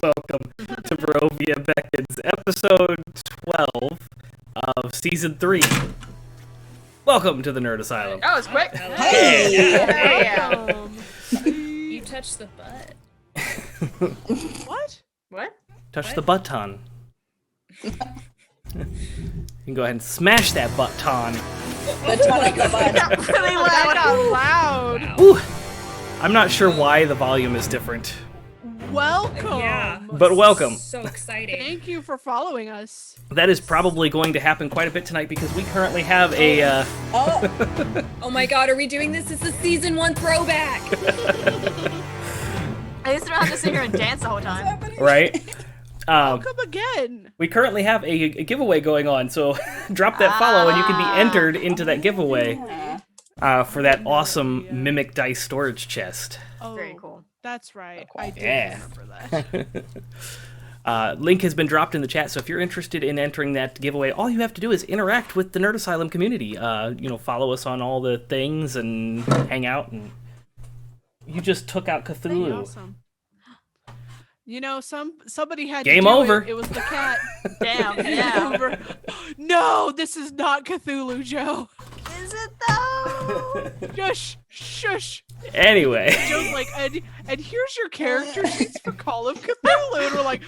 Welcome to Barovia Beckons, episode 12 of season 3. Welcome to the Nerd Asylum. Oh, it's quick. Hey! Yeah. You touched the butt. What? Touch the button. You can go ahead and smash that button. Really loud. Wow. Ooh. I'm not sure why the volume is different, Welcome! Yeah. but welcome. So exciting. Thank you for following us. That is probably going to happen quite a bit tonight because we currently have a Oh my god, are we doing this? It's a season 1 throwback. At least I don't have to sit here and dance the whole time. right. Welcome again. We currently have a giveaway going on, so drop that follow and you can be entered into that giveaway for that awesome Mimic Dice storage chest. Oh, Very cool. That's right. I do Yeah. remember that. Link has been dropped in the chat, so if you're interested in entering that giveaway, all you have to do is interact with the Nerd Asylum community. Follow us on all the things and hang out. And you just took out Cthulhu. Awesome. You know, somebody had Game to do over. It was the cat. Damn, yeah. Over. No, this is not Cthulhu, Joe. Is it though? Shush, shush. Anyway, Joe's like, and here's your character sheets for Call of Cthulhu, and we're like,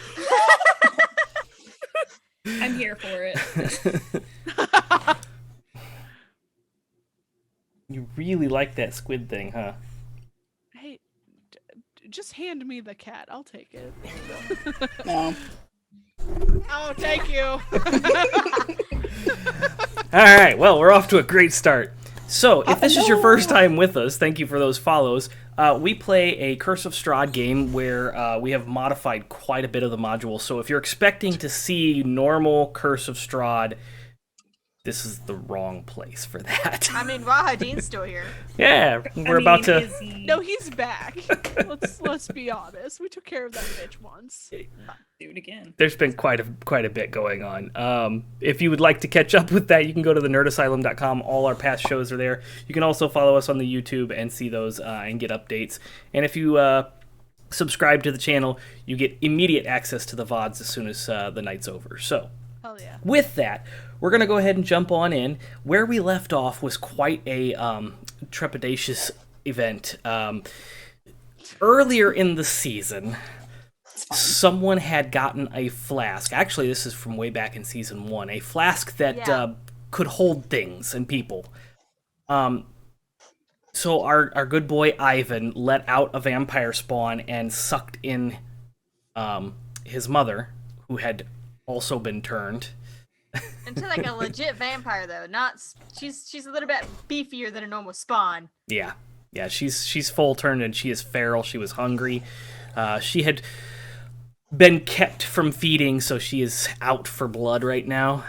I'm here for it. you really like that squid thing, huh? hey, just hand me the cat. I'll take it. No. Oh, thank you. All right, well, we're off to a great start. So, if this is your first time with us, thank you for those follows. We play a Curse of Strahd game where we have modified quite a bit of the module. So, if you're expecting to see normal Curse of Strahd, this is the wrong place for that. I mean, Rahadin's still here. Yeah, we're about to. Is he... No, he's back. Let's be honest. We took care of that bitch once. do it again. There's been quite a bit going on. If you would like to catch up with that, you can go to thenerdasylum.com. All our past shows are there. You can also follow us on the YouTube and see those and get updates. And if you subscribe to the channel, you get immediate access to the VODs as soon as the night's over. So, Hell yeah. with that, we're going to go ahead and jump on in. Where we left off was quite a trepidatious event. Earlier in the season, someone had gotten a flask. Actually, this is from way back in season 1. A flask that could hold things and people. So our good boy Eyvin let out a vampire spawn and sucked in his mother, who had also been turned. Into like a legit vampire though. She's a little bit beefier than a normal spawn. Yeah, she's full turned and she is feral. She was hungry. She had been kept from feeding, so she is out for blood right now.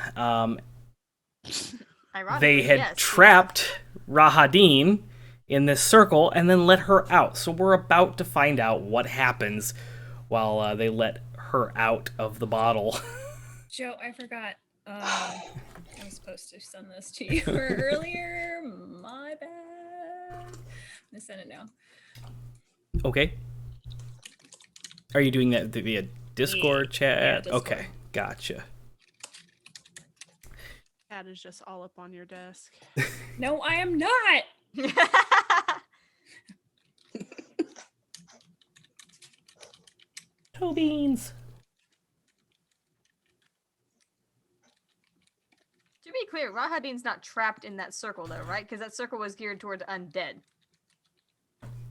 They had trapped Rahadin in this circle and then let her out. So we're about to find out what happens while they let her out of the bottle. Joe, I forgot. I was supposed to send this to you earlier. My bad. I'm gonna send it now. Okay. Are you doing that via Discord chat? Yeah, Discord. Okay, gotcha. Cat is just all up on your desk. No, I am not. Toe beans. To be clear, Rahadin's not trapped in that circle though, right? Because that circle was geared toward undead.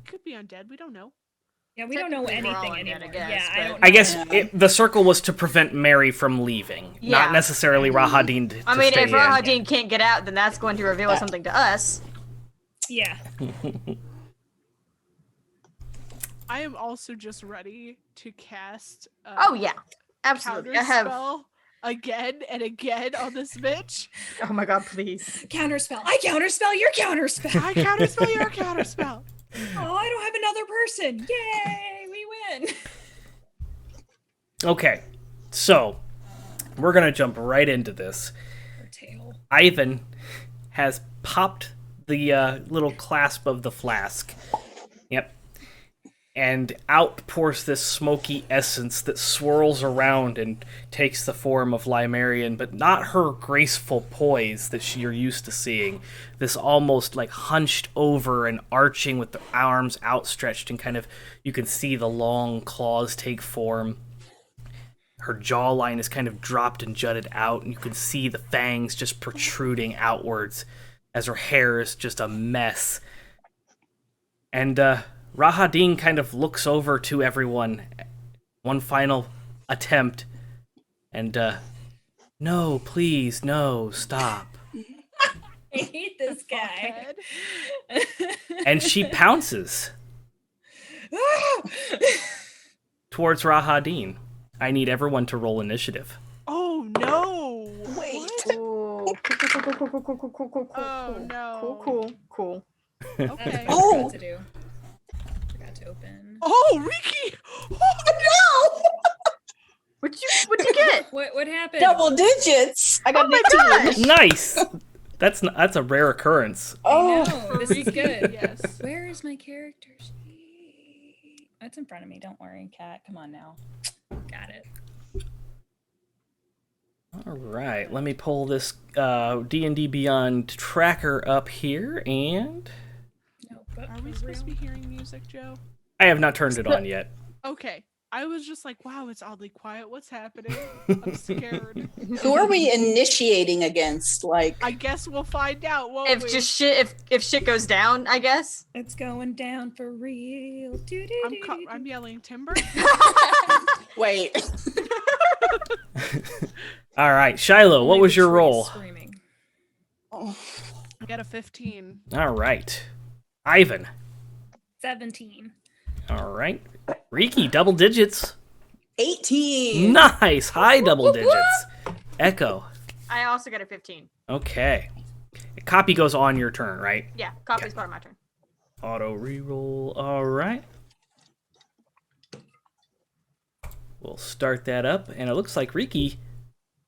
Could be undead. We don't know. Yeah, we don't know Technically, we're all anything undead, I anymore. guess, Yeah, I but- don't know. I guess the circle was to prevent Mary from leaving, not Yeah. necessarily Rahadin to I mean, stay if in. Rahadin can't get out, then that's going to reveal something to us. Yeah. I am also just ready to cast. Oh yeah, absolutely. I have. Counterspell again and again on this bitch. Oh my god, please. Counterspell. I counterspell your counterspell. I counterspell your counterspell. Oh, I don't have another person. Yay, we win. Okay, so we're gonna jump right into this. Her tail. Eyvin has popped the little clasp of the flask. Yep. And out pours this smoky essence that swirls around and takes the form of Limerian, but not her graceful poise that you're used to seeing. This almost like hunched over and arching with the arms outstretched, and kind of you can see the long claws take form. Her jawline is kind of dropped and jutted out, and you can see the fangs just protruding outwards as her hair is just a mess. And Rahadin kind of looks over to everyone, one final attempt, and no, please, no, stop. I hate this guy. And she pounces towards Rahadin. I need everyone to roll initiative. Oh no! Wait. Ooh. Cool. Oh no! Cool. That's Okay. what I forgot to do. Forgot to open. Oh, Rikki! Oh What'd you get? What happened? no! Double digits. I got Oh my 18. gosh! Nice. That's a rare occurrence. Oh, No, this is good. Yes. Where is my character sheet? It's in front of me. Don't worry, cat. Come on now. Got it. All right, let me pull this D&D Beyond tracker up here, and No, but Are we for supposed to be real. hearing music, Joe? I have not turned it on yet. Okay. I was just like, wow, it's oddly quiet. What's happening? I'm scared. who are we initiating against? Like, I guess we'll find out, won't If we? just shit, if shit goes down, I guess. It's going down for real. I'm yelling timber. wait. All right, Shilo, what Only was the your tree roll? Screaming. Oh, I got a 15. All right, Eyvin. 17. All right, Rikki, double digits. 18. Nice, high double digits. Echo. I also got a 15. Okay. Copy goes on your turn, right? Yeah, copy's part of my turn. Auto reroll. All right. We'll start that up, and it looks like Rikki,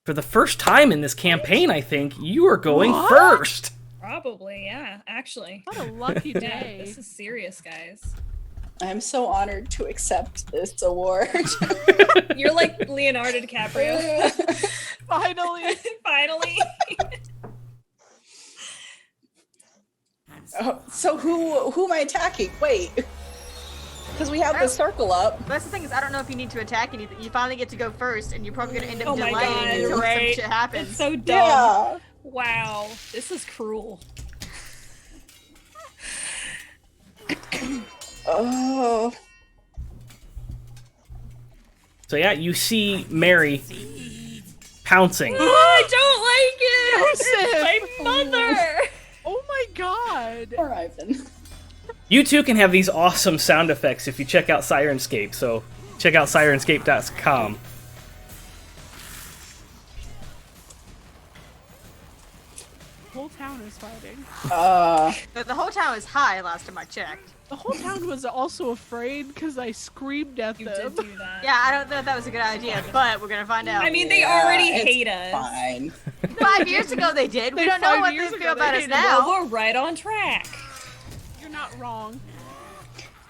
for the first time in this campaign, I think, you are going What? first. Probably, yeah, actually. What a lucky Yeah, day. this is serious, guys. I'm so honored to accept this award. You're like Leonardo DiCaprio. Finally. Finally. Oh, so who am I attacking? Wait. Because we have the circle up. But that's the thing is, I don't know if you need to attack anything. You finally get to go first, and you're probably gonna end up Oh my delaying God, until right. some shit happens. It's so dumb. Yeah. Wow, this is cruel. Oh. So yeah, you see Mary pouncing. I don't like it. Joseph! My mother. Oh my god. Poor Eyvin. You too can have these awesome sound effects if you check out Sirenscape, so check out sirenscape.com. The whole town is fighting. The whole town is high last time I checked. The whole town was also afraid because I screamed at You them. did do that. Yeah, I don't know if that was a good idea, but we're gonna find out. I mean, they Yeah, already it's hate us. Fine. 5 years ago they did. We don't know 5 what years they ago feel they about us hated now. Well, we're right on track. You're not wrong.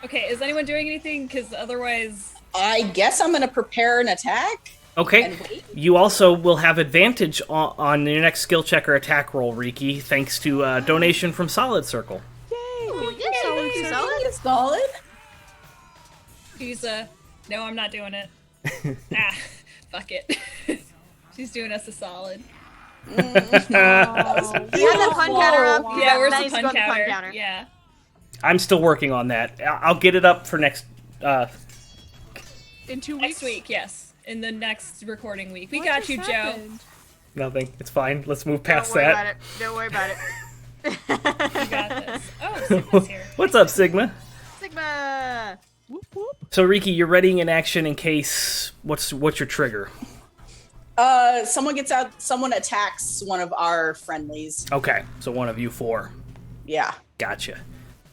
Okay, is anyone doing anything? Because otherwise, I guess I'm gonna prepare an attack. Okay. And wait. You also will have advantage on your next skill check or attack roll, Rikki, thanks to a donation from Solid Circle. Yay! Oh, Thank you, Solid yay, Circle. solid. Solid. she's no, I'm not doing it. Ah, fuck it. She's doing us a solid. You have the pun counter up. Wow. Yeah, where's that the needs to pun go on the counter? Yeah. I'm still working on that. I'll get it up for next. In 2 weeks. Next week, yes. In the next recording week. We What got just you, Joe. happened? Nothing. It's fine. Let's move Don't past worry about that. it. Don't worry about it. You got this. Oh, Sigma's here. What's up, Sigma? Sigma. Whoop whoop. So, Rikki, you're readying an action in case. What's your trigger? Someone gets out. Someone attacks one of our friendlies. Okay, so one of you four. Yeah. Gotcha.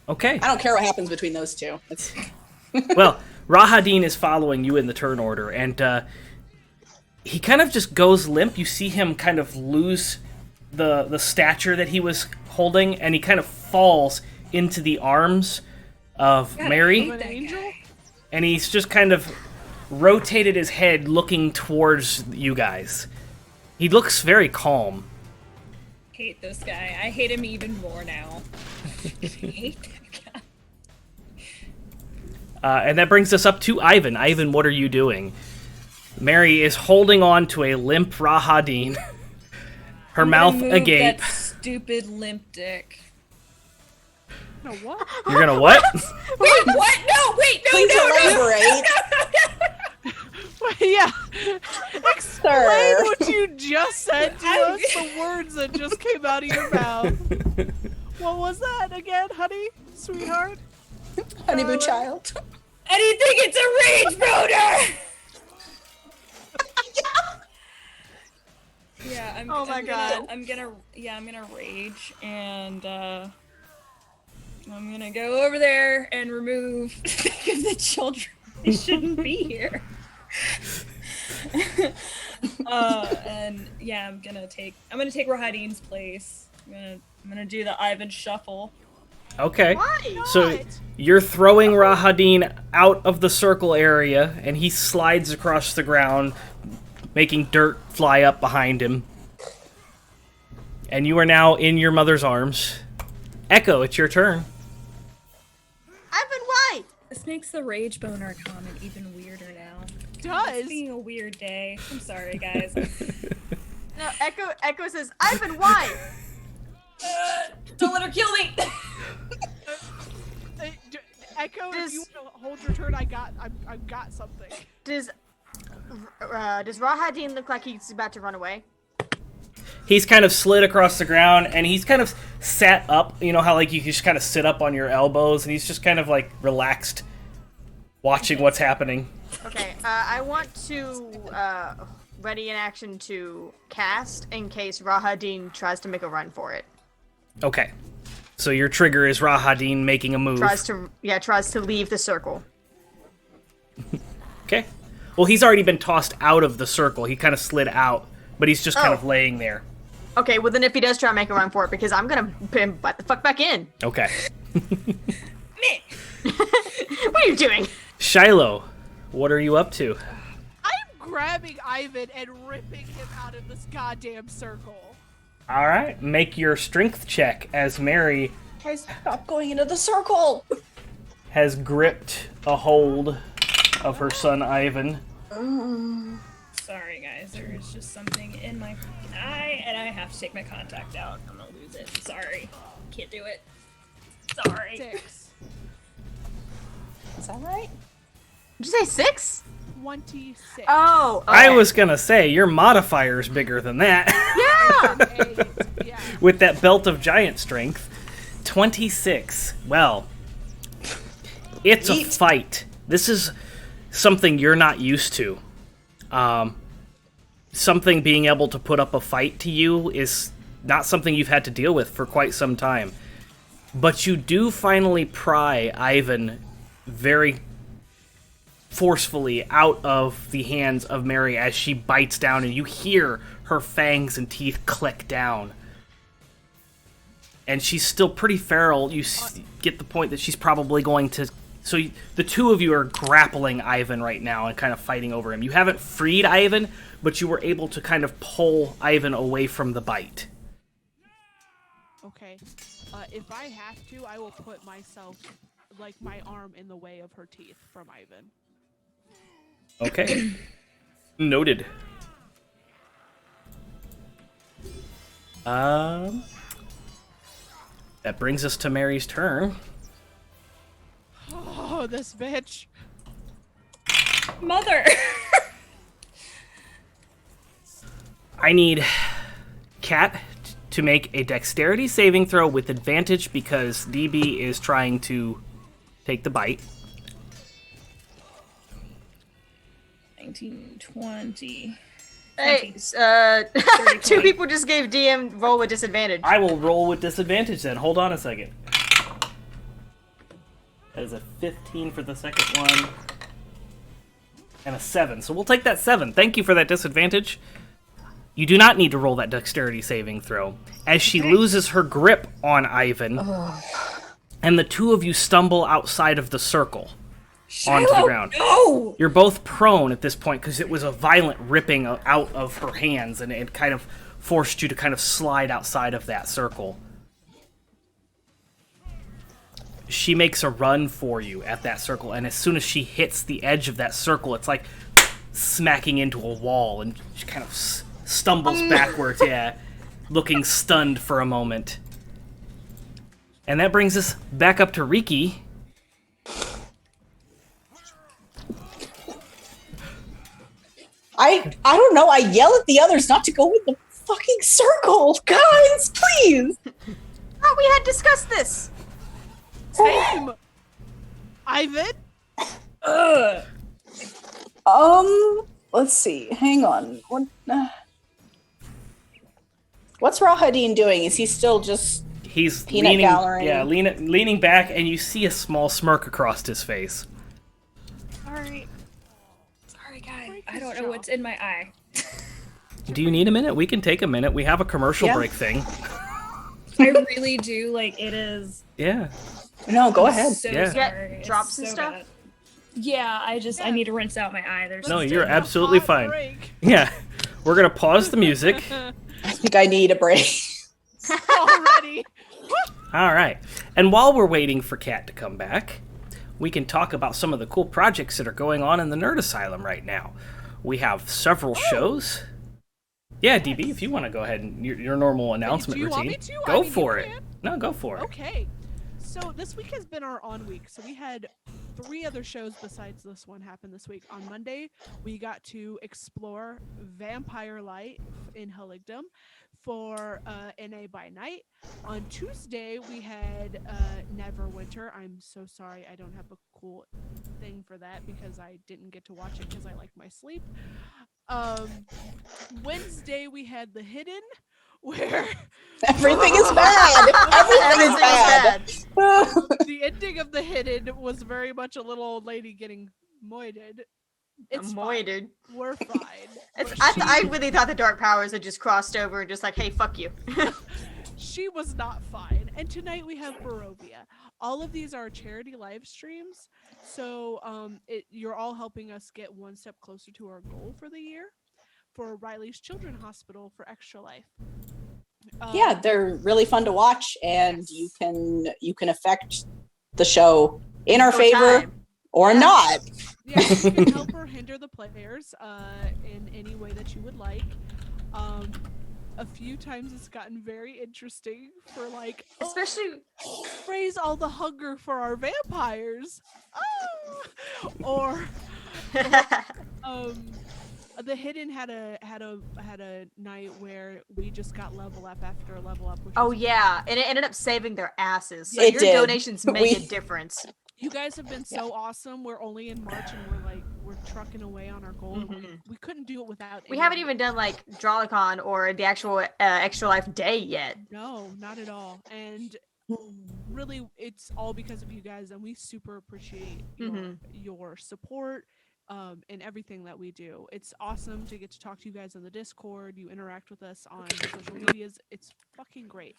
Okay. I don't care what happens between those two. It's Well, Rahadin is following you in the turn order, and he kind of just goes limp. You see him kind of lose the stature that he was holding, and he kind of falls into the arms of Mary. An angel? And he's just kind of rotated his head looking towards you guys. He looks very calm. Hate this guy. I hate him even more now. I hate that guy. And that brings us up to Eyvin. Eyvin, what are you doing? Mary is holding on to a limp Rahadin. Her mouth agape. That stupid limp dick. No, what? You're gonna what? Wait, what? No, wait, no, Please no, elaborate. Yeah. Explain Sir. what you just said to us, the words that just came out of your mouth. What was that again, honey? Sweetheart? Honeymoon child. Anything, it's a rage boner! Yeah, Oh my God. I'm gonna rage, and I'm gonna go over there and remove the children. They shouldn't be here. And yeah, I'm gonna take Rahadin's place. I'm gonna do the Eyvin shuffle. Okay. Why? So you're throwing Rahadin out of the circle area, and he slides across the ground, making dirt fly up behind him. And you are now in your mother's arms. Echo, it's your turn. Eyvin, why? This makes the rage boner comment even weirder now. Does? It's being a weird day. I'm sorry, guys. No, Echo says, Eyvin, why? Don't let her kill me. Echo, if you want to hold your turn, I've got something. Does Rahadin look like he's about to run away? He's kind of slid across the ground, and he's kind of sat up. You know how like you just kind of sit up on your elbows, and he's just kind of like relaxed, watching what's happening. Okay, I want to ready in action to cast in case Rahadin tries to make a run for it. Okay. So your trigger is Rahadin making a move. Tries to leave the circle. Okay. Well, he's already been tossed out of the circle. He kind of slid out, but he's just kind of laying there. Okay, well then if he does try to make a run for it, because I'm gonna put him the fuck back in. Okay. Me. What are you doing? Shilo, what are you up to? I'm grabbing Eyvin and ripping him out of this goddamn circle. All right, make your strength check as Mary Guys, stop going into the circle. has gripped a hold of her son Eyvin. Sorry, guys. There is just something in my fucking eye, and I have to take my contact out. I'm gonna lose it. Sorry. Can't do it. Sorry. 6. Is that right? Did you say 6? 26. Oh, okay. I was gonna say your modifier's bigger than that. Yeah. 8. Yeah. With that belt of giant strength. 26. Well, it's a Yeet. fight. This is something you're not used to. Something being able to put up a fight to you is not something you've had to deal with for quite some time. But you do finally pry Eyvin very forcefully out of the hands of Mary as she bites down, and you hear her fangs and teeth click down. And she's still pretty feral. You get the point that she's probably going to... So the two of you are grappling Eyvin right now and kind of fighting over him. You haven't freed Eyvin, but you were able to kind of pull Eyvin away from the bite. Okay. If I have to, I will put myself, like my arm in the way of her teeth from Eyvin. Okay. Noted. That brings us to Mary's turn. Oh, this bitch. Mother! I need Cat to make a dexterity saving throw with advantage because DB is trying to take the bite. 19, 20. Hey, 30, 2 people just gave DM roll with disadvantage. I will roll with disadvantage then. Hold on a second. That is a 15 for the second one. and a 7. So we'll take that 7. Thank you for that disadvantage. You do not need to roll that dexterity saving throw. As she loses her grip on Eyvin, and the two of you stumble outside of the circle onto the ground. No! You're both prone at this point because it was a violent ripping out of her hands, and it kind of forced you to kind of slide outside of that circle. She makes a run for you at that circle, and as soon as she hits the edge of that circle, it's like smacking into a wall, and she kind of stumbles backwards, looking stunned for a moment. And that brings us back up to Rikki. I don't know. I yell at the others not to go in the fucking circle. Guys, please. Oh, we had discussed this. Same. Eyvin? Let's see. Hang on. What's Rahadin doing? Is he still just He's peanut gallery? leaning back, and you see a small smirk across his face. Sorry, guys. I don't know what's in my eye. Do you need a minute? We can take a minute. We have a commercial break thing. I really do. Like, it is. Yeah. No, go ahead. So Yeah. sorry. Get drops It's and so stuff? bad. Yeah, I need to rinse out my eye. There's No, some you're stuff. absolutely fine. Break. Yeah. We're going to pause the music. I think I need a break. Already. All right. And while we're waiting for Kat to come back, we can talk about some of the cool projects that are going on in the Nerd Asylum right now. We have several shows. Yeah, DB, if you want to go ahead and your normal announcement Do you want routine, me to? go I mean, for you it. can. No, go for it. Okay. So this week has been our on week. So we had 3 other shows besides this one happen this week. On Monday, we got to explore Vampire Light in Haligdom for NA by Night. On Tuesday, we had Neverwinter. I'm so sorry I don't have a cool thing for that because I didn't get to watch it because I like my sleep. Wednesday, we had The Hidden, where Everything is bad. Everything is bad. the ending of The Hidden was very much a little old lady getting moited. It's fine. Moited. We're fine. I really thought the Dark Powers had just crossed over and just like, hey, fuck you. She was not fine. And tonight we have Barovia. All of these are charity live streams, so you're all helping us get one step closer to our goal for the year for Riley's Children's Hospital for Extra Life. Yeah, they're really fun to watch, and you can affect the show in our favor or not. Yeah, you can help or hinder the players in any way that you would like. A few times it's gotten very interesting for like, Especially raise all the hunger for our vampires. Or The Hidden had a night where we just got level up after level up. Which oh was yeah, and it ended up saving their asses. So It your did. donations make a difference. You guys have been so awesome. We're only in March and we're trucking away on our goal. And we couldn't do it without. We haven't even done like Drawlicon or the actual Extra Life Day yet. No, not at all. And really, it's all because of you guys, and we super appreciate your support. And everything that we do. It's awesome to get to talk to you guys on the Discord. You interact with us on social medias. It's fucking great.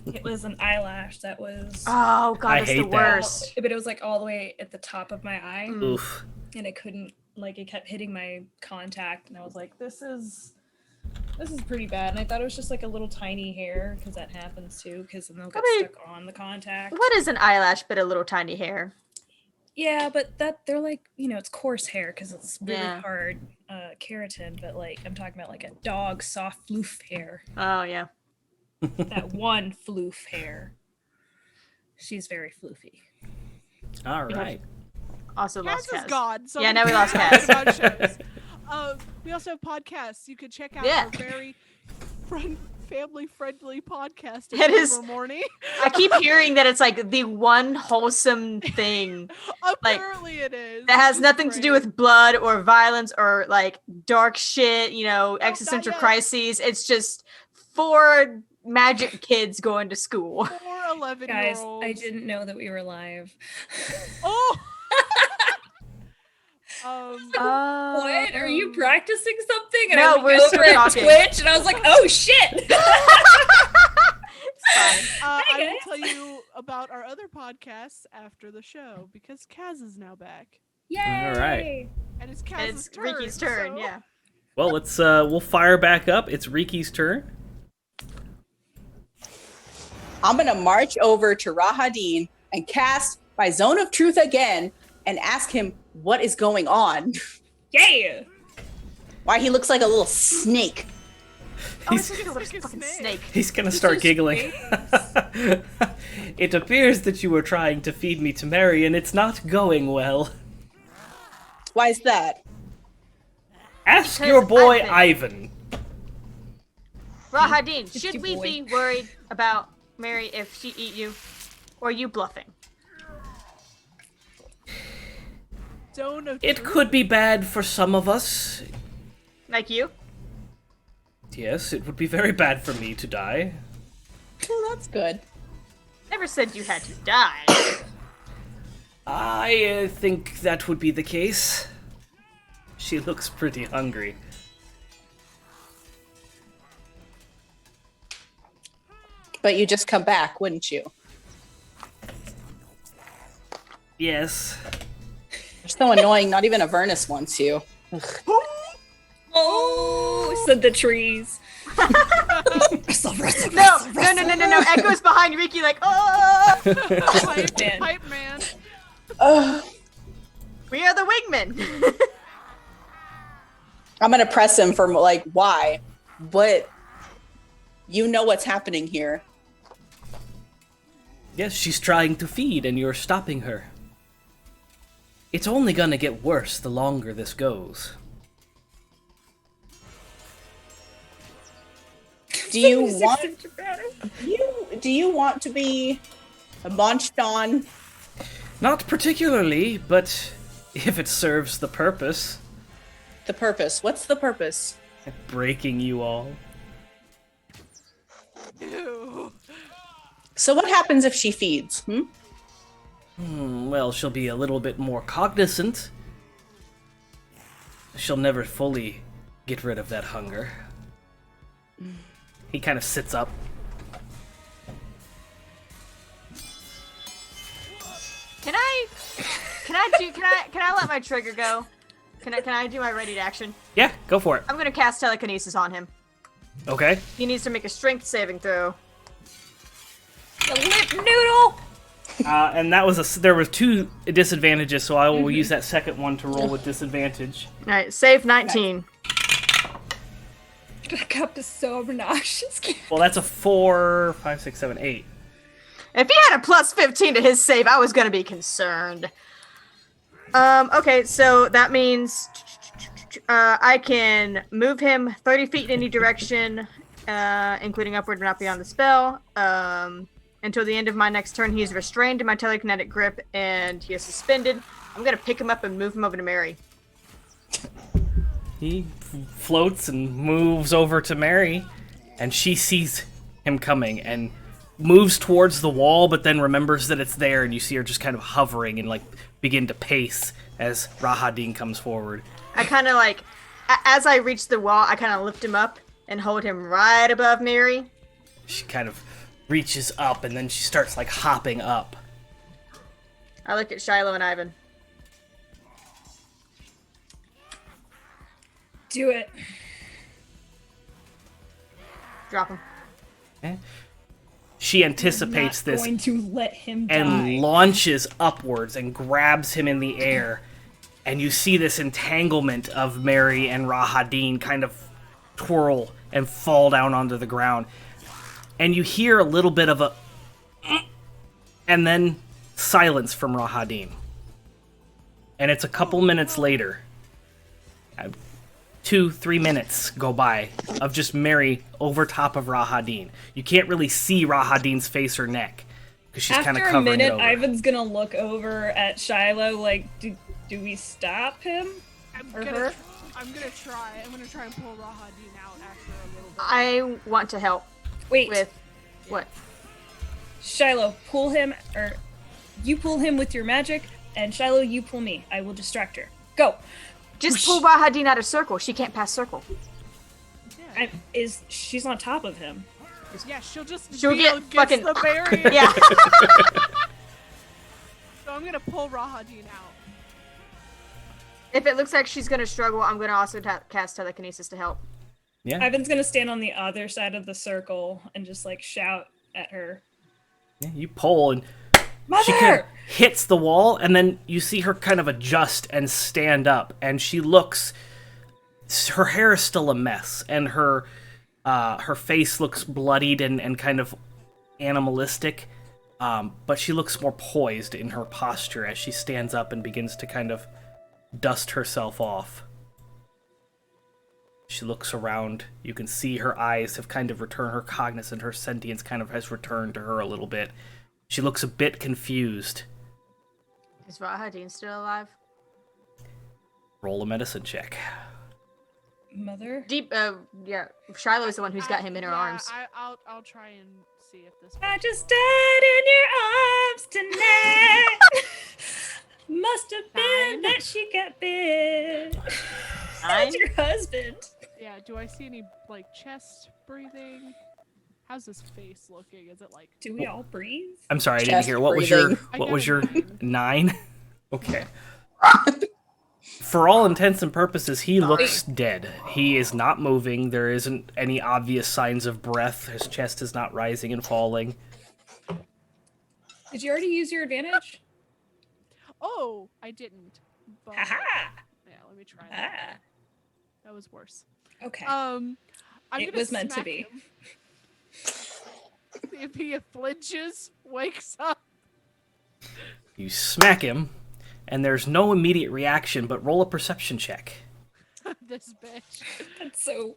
It was an eyelash that was. Oh god, I it's the hate that. worst. But it was like all the way at the top of my eye, Oof. and it couldn't. Like, it kept hitting my contact, and I was like, "This is pretty bad." And I thought it was just like a little tiny hair, because that happens too. Because then they'll get stuck on the contact. What is an eyelash but a little tiny hair? Yeah, but they're like, it's coarse hair because it's really Yeah. hard keratin. But like, I'm talking about like a dog soft floof hair. Oh yeah. That one floof hair. She's very floofy. All right. Also Cass lost is Cass. gone. So Yeah, now we lost talk Cass. about shows. We also have podcasts. You can check out Yeah. our very family-friendly podcast. It is- Morning. I keep hearing that it's like the one wholesome thing Apparently, it is. that has It's nothing to do great. with blood or violence or like dark shit, existential yet. crises. It's just 4 magic kids going to school. 4 11-year-olds. Guys, I didn't know that we were live. Oh. What? Are you practicing something? And No, I we're looked still over at talking. Twitch, and I was like, oh shit! I will guys. tell you about our other podcasts after the show because Kaz is now back, Yay! All right. and it's Kaz's It's turn. Ricky's turn, so- yeah. Well, we'll fire back up. It's Rikki's turn. I'm gonna march over to Rahadin and cast my Zone of Truth again and ask him what is going on. Yeah! Why he looks like a little snake. Oh, He's- it's like a Like a fucking snake. snake. He's gonna start just giggling. It appears that you were trying to feed me to Mary, and it's not going well. Why is that? Ask Because your boy Eyvin. Eyvin. Rahadin, It's should your we boy. be worried about Mary if she eat you? Or are you bluffing? Zone of It Truth. could be bad for some of us. Like you? Yes, it would be very bad for me to die. Well, that's good. Never said you had to die. I think that would be the case. She looks pretty hungry. But you just come back, wouldn't you? Yes. You're so annoying. Not even Avernus wants you. Oh, said the trees. No, no. Echo's behind Rikki like, oh! Hype, Man. hype man. Ugh. We are the wingmen. I'm gonna press him for like why, but you know what's happening here. Yes, she's trying to feed and you're stopping her. It's only gonna get worse the longer this goes. Do you want to be launched on? Not particularly, but if it serves the purpose. The purpose. What's the purpose? Breaking you all. Ew. So what happens if she feeds? Well, she'll be a little bit more cognizant. She'll never fully get rid of that hunger. He kind of sits up. Can I let my trigger go? Can I do my ready to action? Yeah, go for it. I'm gonna cast telekinesis on him. Okay. He needs to make a strength saving throw. The lip noodle! And that was there was 2 disadvantages, so I will use that second one to roll with disadvantage. Alright, save 19. That cup is so obnoxious. Well, that's a 4, 5, 6, 7, 8. If he had a plus 15 to his save, I was gonna be concerned. Okay, so that means I can move him 30 feet in any direction, including upward but not beyond the spell. Until the end of my next turn, he is restrained in my telekinetic grip, and he is suspended. I'm gonna pick him up and move him over to Mary. He floats and moves over to Mary, and she sees him coming and moves towards the wall, but then remembers that it's there, and you see her just kind of hovering and like begin to pace as Rahadin comes forward. I kind of like, as I reach the wall, I kind of lift him up and hold him right above Mary. She kind of reaches up, and then she starts like hopping up. I look at Shilo and Eyvin. Do it. Drop him. She anticipates Not this going to let him die. and launches upwards and grabs him in the air. And you see this entanglement of Mary and Rahadin kind of twirl and fall down onto the ground. And you hear a little bit of a... and then silence from Rahadin. And it's a couple minutes later. 2-3 minutes go by of just Mary over top of Rahadin. You can't really see Rahadin's face or neck because she's kind of After a covering it minute, over. Ivan's gonna look over at Shilo like, do we stop him? I'm Or gonna her? try. I'm gonna try and pull Rahadin out after a little bit. I want to help Wait, with what? Shilo, pull him, or you pull him with your magic, and Shilo, you pull me. I will distract her. Go. Just pull Rahadin out of circle. She can't pass circle. Yeah, She's on top of him. yeah she'll get against fucking the barrier. Yeah. So I'm gonna pull Rahadin out. If it looks like she's gonna struggle, I'm gonna also cast telekinesis to help. Yeah. Eyvin's gonna stand on the other side of the circle and just like shout at her. Yeah, you pull and Mother! she kind of hits the wall, and then you see her kind of adjust and stand up, and she looks. Her hair is still a mess, and her face looks bloodied and kind of animalistic, but she looks more poised in her posture as she stands up and begins to kind of dust herself off. She looks around. You can see her eyes have kind of returned. Her cognizance, her sentience kind of has returned to her a little bit. She looks a bit confused. Is Rahadin still alive? Roll a medicine check. Mother? Yeah. Shiloh's the one who's got him in her arms. I'll try and see if this. I just died in your arms tonight. Must have been that she got bit. That's your husband. Yeah. Do I see any like chest breathing? How's his face looking? Is it like? Do we all breathe? I'm sorry, I didn't Chest hear. What breathing. was your 9? Okay. For all intents and purposes, he looks dead. He is not moving. There isn't any obvious signs of breath. His chest is not rising and falling. Did you already use your advantage? Oh, I didn't. But Haha. yeah, let me try that. Ah. That was worse. Okay. I'm It gonna was meant to smack be. him. If he flinches, wakes up. You smack him, and there's no immediate reaction, but roll a perception check. This bitch. That's so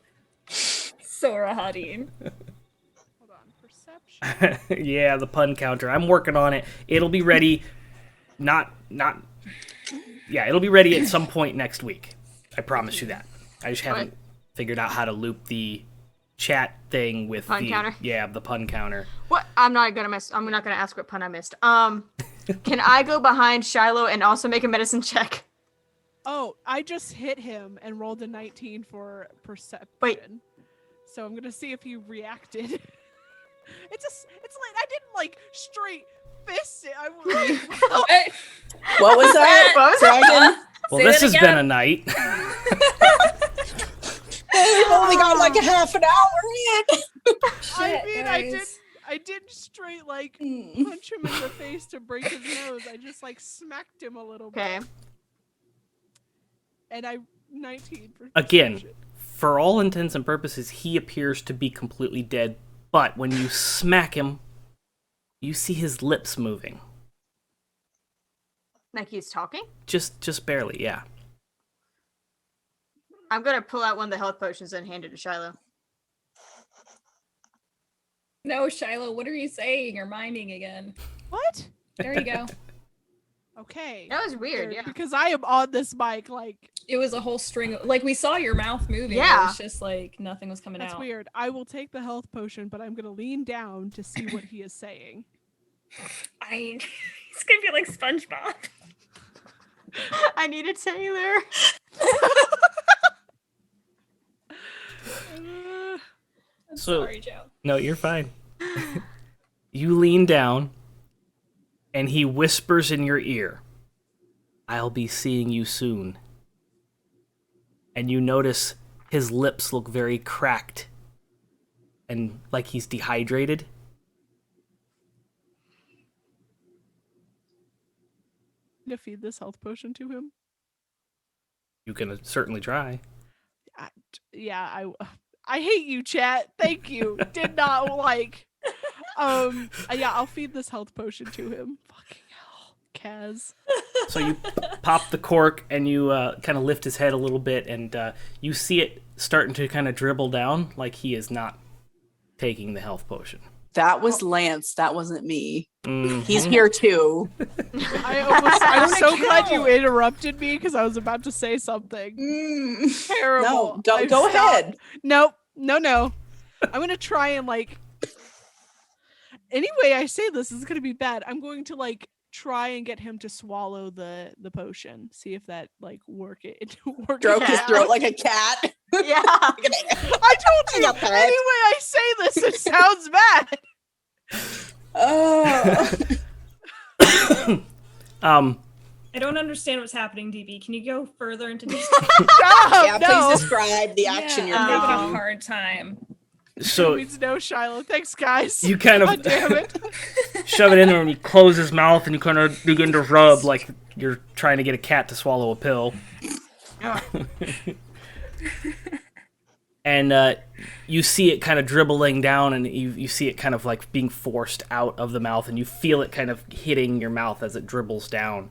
Rahadin. Hold on, perception. Yeah, the pun counter. I'm working on it. It'll be ready. It'll be ready at some point next week. I promise you that. I just haven't figured out how to loop the chat thing with pun counter? Yeah, the pun counter. What? I'm not gonna ask what pun I missed. Can I go behind Shilo and also make a medicine check? Oh, I just hit him and rolled a 19 for perception. Wait. So I'm gonna see if he reacted. It's like I didn't like straight fist it. What was that? What was that? Dragon? Well, Say this that has again. been a night. We've only got like a half an hour in. I didn't straight like punch him in the face to break his nose. I just like smacked him a little bit. Okay. And I 19 for Again, perception. for all intents and purposes, he appears to be completely dead, but when you smack him, you see his lips moving. Like he's talking? Just barely, yeah. I'm gonna pull out one of the health potions and hand it to Shilo. No, Shilo, what are you saying? You're miming again. What? There you go. Okay. That was weird, yeah. Because I am on this mic, like It was a whole string of, like, we saw your mouth moving. Yeah. It was just like nothing was coming that's out. weird. I will take the health potion, but I'm gonna lean down to see what he is saying. He's gonna be like SpongeBob. I need a Taylor. I'm So- sorry, Joe. No, you're fine. You lean down, and he whispers in your ear, "I'll be seeing you soon." And you notice his lips look very cracked and like he's dehydrated. To feed this health potion to him. You can certainly try. I hate you, chat. Thank you. Did not like. Yeah, I'll feed this health potion to him. Fucking hell, Kaz. So you pop the cork and you kind of lift his head a little bit, and you see it starting to kind of dribble down, like he is not taking the health potion. That was Lance. That wasn't me. Mhm. He's here too. I'm so glad you interrupted me because I was about to say something terrible. No, go ahead. Nope. No. I'm gonna try and like. Any way I say this is gonna be bad. I'm going to like try and get him to swallow the potion. See if that like work it work Stroke it his out. throat like a cat. Yeah. I told you. Any way I say this, it sounds bad. I don't understand what's happening, DB. Can you go further into detail? Yeah, please describe the action you're I'm having a taking. hard time. So means no, Shilo. Thanks, guys. you kind of God damn it. shove it in there and you close his mouth and you kind of begin to rub like you're trying to get a cat to swallow a pill. And you see it kind of dribbling down, and you see it kind of like being forced out of the mouth, and you feel it kind of hitting your mouth as it dribbles down.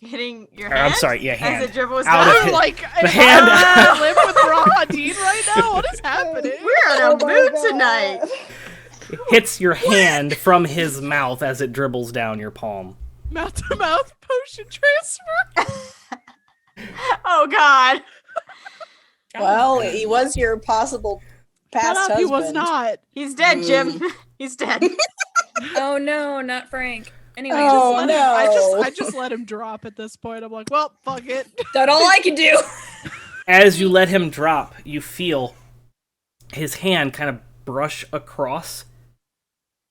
Hitting your Or, hand? I'm sorry, yeah, hand. As it dribbles Out down? of it. Like, The hand. I live with Rahadin right now. What is happening? We're in a mood tonight. It hits your hand from his mouth as it dribbles down your palm. Mouth to mouth potion transfer. Oh, God. Well, he was your possible past Shut up, husband. he was not. He's dead, Jim. He's dead. Oh no, not Frank. Anyway, Oh, no. I just let him drop at this point. I'm like, well, fuck it. that's all I can do. As you let him drop, you feel his hand kind of brush across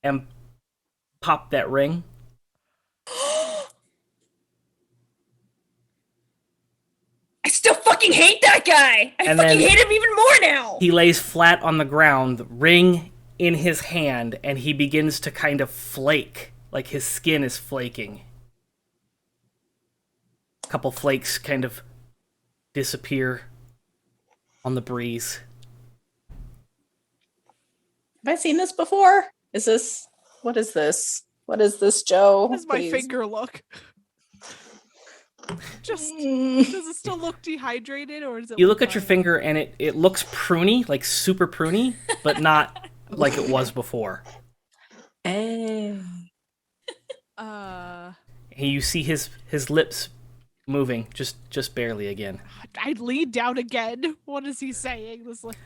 and pop that ring. I still fucking hate that guy. I And fucking then- hate him even more now. He lays flat on the ground, ring in his hand, and he begins to kind of flake, like his skin is flaking. A couple flakes kind of disappear on the breeze. Have I seen this before? What is this? What is this, Joe? How does my Please. finger look? Does it still look dehydrated, or is it? You look at your finger and it looks pruny, like super pruny, but not like it was before. Eh. You see his lips moving just barely again. I lean down again. What is he saying? This like,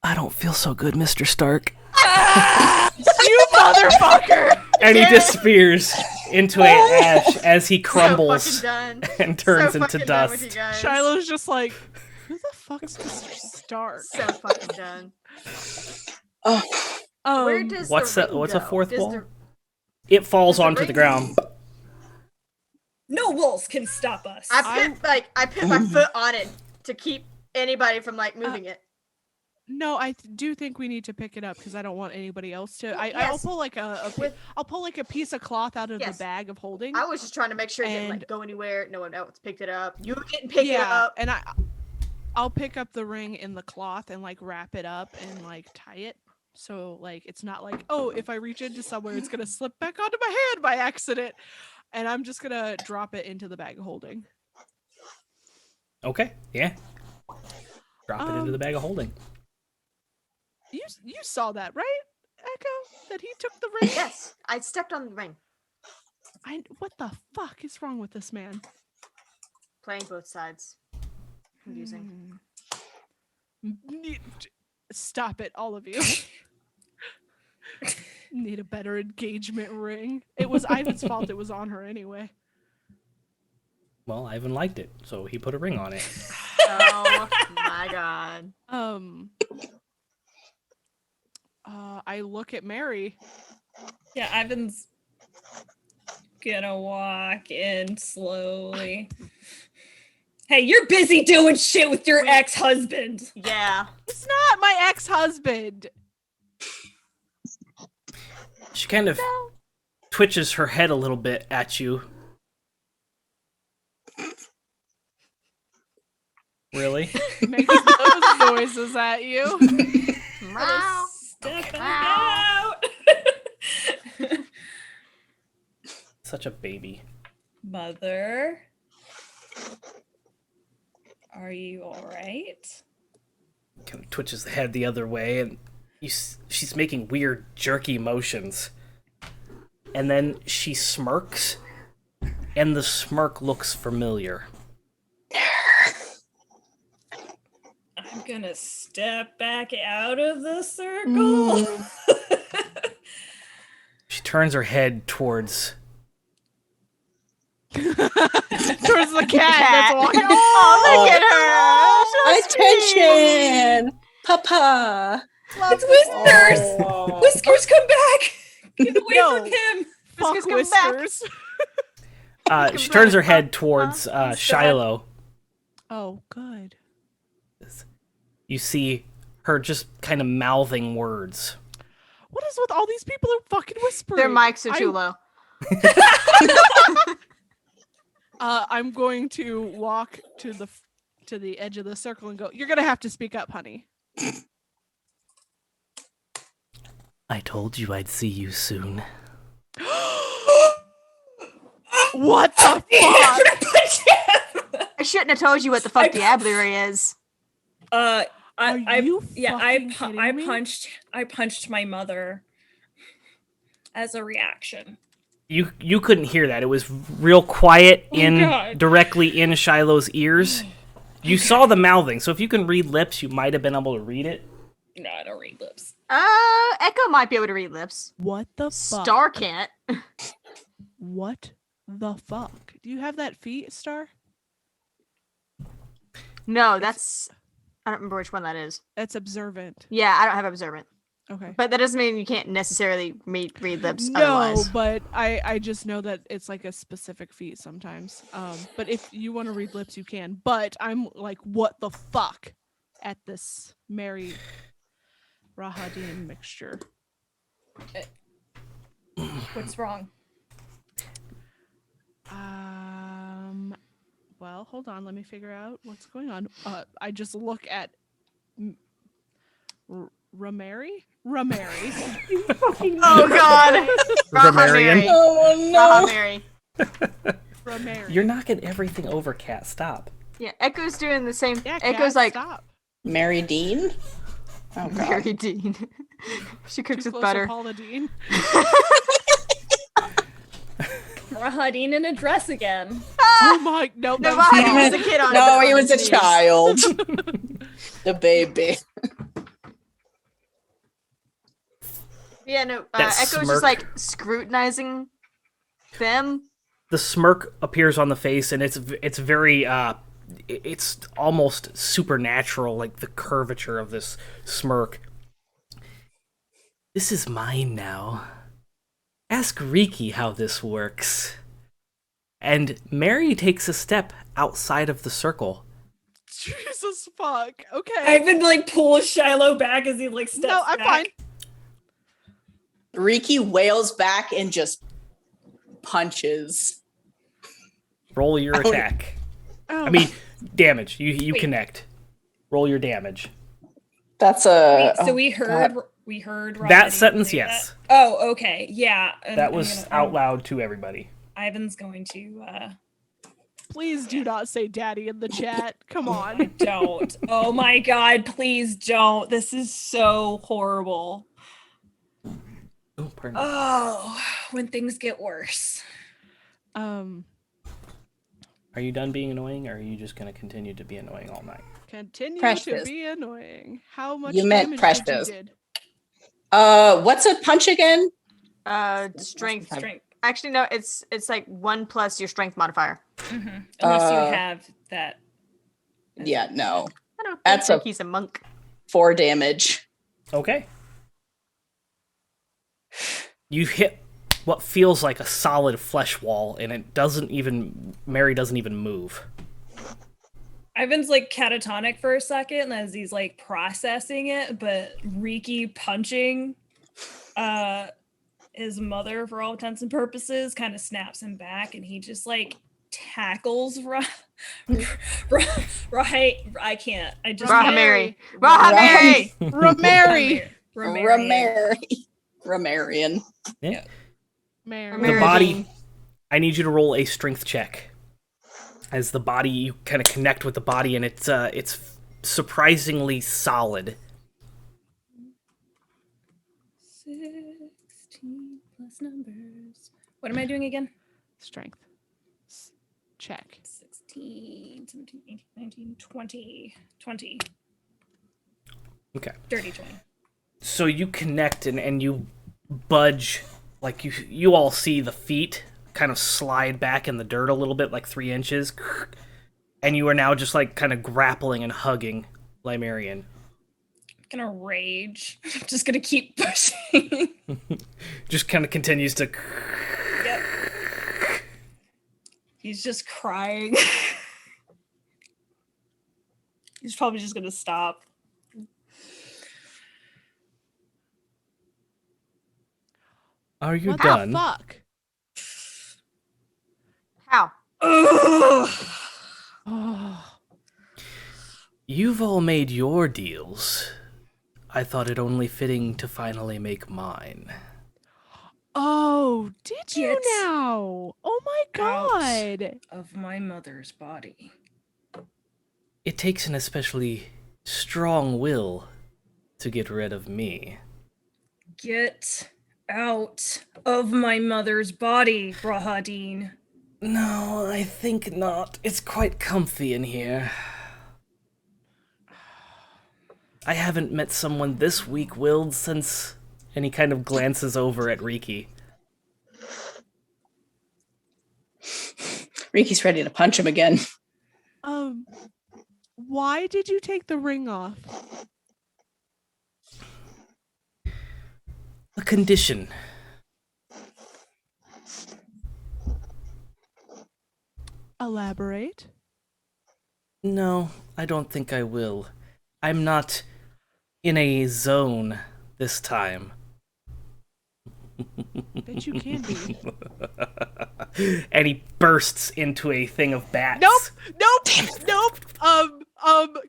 I don't feel so good, Mr. Stark. you motherfucker! And he disappears into a ash as he crumbles So fucking done. and turns So into fucking done with you dust. guys. Shiloh's just like, who the fuck's Mr. Stark? So fucking done. Oh. Where does What's the a ring go? fourth Does wall? the- It falls Does the onto the ring- ground. No walls can stop us. I put my foot on it to keep anybody from like moving it. No, I do think we need to pick it up because I don't want anybody else to. I'll Yes. pull like I'll pull like a piece of cloth out of Yes. the bag of holding. I was just trying to make sure it didn't And- like go anywhere. No one else picked it up. You didn't pick it up. and I'll pick up the ring in the cloth and like wrap it up and like tie it. So like it's not like, oh, if I reach into somewhere it's gonna slip back onto my hand by accident. And I'm just gonna drop it into the bag of holding. Okay, yeah. Drop it into the bag of holding. You saw that, right, Echo? That he took the ring? Yes, I stepped on the ring. What the fuck is wrong with this man? Playing both sides. Confusing. Stop it, all of you. Need a better engagement ring. It was Eyvin's fault it was on her anyway. Well, Eyvin liked it, so he put a ring on it. Oh my god. I look at Mary. Yeah, Eyvin's gonna walk in slowly. Hey, you're busy doing shit with your ex-husband. Yeah. It's not my ex-husband. She kind of twitches her head a little bit at you. Really? Makes those noises at you. Meow. Stepping out. Such a baby. Mother, are you all right? Kind of twitches the head the other way, and she's making weird jerky motions. And then she smirks, and the smirk looks familiar. I'm gonna step back out of the circle. She turns her head towards the cat that's walking. Oh, look at her. So Attention, Papa. It's Whiskers. Oh. Whiskers, come back. Get away from him. Fuck Whiskers, come back. Whiskers. She turns her head towards Shilo. Oh, good. You see her just kind of mouthing words. What is with all these people who fucking whispering? Their mics are too low. I'm going to walk to the edge of the circle and go, you're going to have to speak up, honey. I told you I'd see you soon. What the fuck? I shouldn't have told you what the fuck Diablerie is. I me? punched my mother as a reaction. You couldn't hear that. It was real quiet directly in Shilo's ears. You saw the mouthing, so if you can read lips, you might have been able to read it. No, I don't read lips. Echo might be able to read lips. What the fuck? Star can't. What the fuck? Do you have that feat, Star? No, that's... I don't remember which one that is. That's observant. Yeah, I don't have observant. Okay. But that doesn't mean you can't necessarily read lips No, otherwise. but I just know that it's like a specific feat sometimes. But if you want to read lips, you can. But I'm like, what the fuck at this Mary Rahadin mixture. What's wrong? Well, hold on. Let me figure out what's going on. I just look at Ramary. Oh god. Ramarian. Oh no. Mary. Ramary. You're knocking everything over, Cat. Stop. Yeah, Echo's doing the same. Yeah, Echo's Kat, like stop. Mary Dean. Oh god. Mary Dean. She cooks Too with close to butter. Paula Dean. Rahadin in a dress again. Oh my! No, No, that was Rahadin wrong. was a kid on No, on he was a his knees. child. The baby. Yeah, no. That Echo's smirk. just like scrutinizing them. The smirk appears on the face, and it's very it's almost supernatural, like the curvature of this smirk. This is mine now. Ask Rikki how this works. And Mary takes a step outside of the circle. Jesus fuck. Okay. Eyvin like pulls Shilo back as he like steps No, I'm back. fine. Rikki wails back and just punches. Roll your attack. Oh. I mean, damage. You connect. Roll your damage. That's a. Wait, so we heard Rahadin That sentence, say yes. that? Oh, okay. Yeah. That was out loud to everybody. Eyvin's going to Please do not say daddy in the chat. Come on. don't. Oh my god, please don't. This is so horrible. Oh, pardon. Oh, when things get worse. Are you done being annoying, or are you just going to continue to be annoying all night? Continue to Precious. be annoying. How much You meant damage precious. did you did? What's a punch again? Strength. Strength. Actually, no. It's like 1 plus your strength modifier. Mm-hmm. Unless you have that. Yeah, no. I don't That's think a- he's a monk. 4 damage. Okay. You hit what feels like a solid flesh wall, and Mary doesn't even move. Eyvin's like catatonic for a second as he's like processing it, but Rikki punching his mother for all intents and purposes kind of snaps him back, and he just like tackles I can't. I just Rahamary. Rahamary. Ramary. Ramarian. Yeah. Mary. The Mary body. Dean. I need you to roll a strength check. As the body, you kind of connect with the body, and it's surprisingly solid. 16 plus numbers. What am I doing again? Strength. Check. 16, 17, 18, 19, 20. 20. Okay. Dirty 20. So you connect and you budge, like you all see the feet kind of slide back in the dirt a little bit, like 3 inches, and you are now just like kind of grappling and hugging Limerian. I'm gonna rage. I'm just gonna keep pushing. Just kind of continues to. Yep. He's just crying. He's probably just gonna stop. Are you What done? the fuck? How? Oh. You've all made your deals. I thought it only fitting to finally make mine. Oh, did you Get now? Oh my god. Of my mother's body. It takes an especially strong will to get rid of me. Get out of my mother's body, Rahadin. No, I think not. It's quite comfy in here. I haven't met someone this weak-willed since... And he kind of glances over at Rikki. Ricky's ready to punch him again. Why did you take the ring off? A condition. Elaborate. No, I don't think I will. I'm not in a zone this time. Bet you can be. And he bursts into a thing of bats. Nope.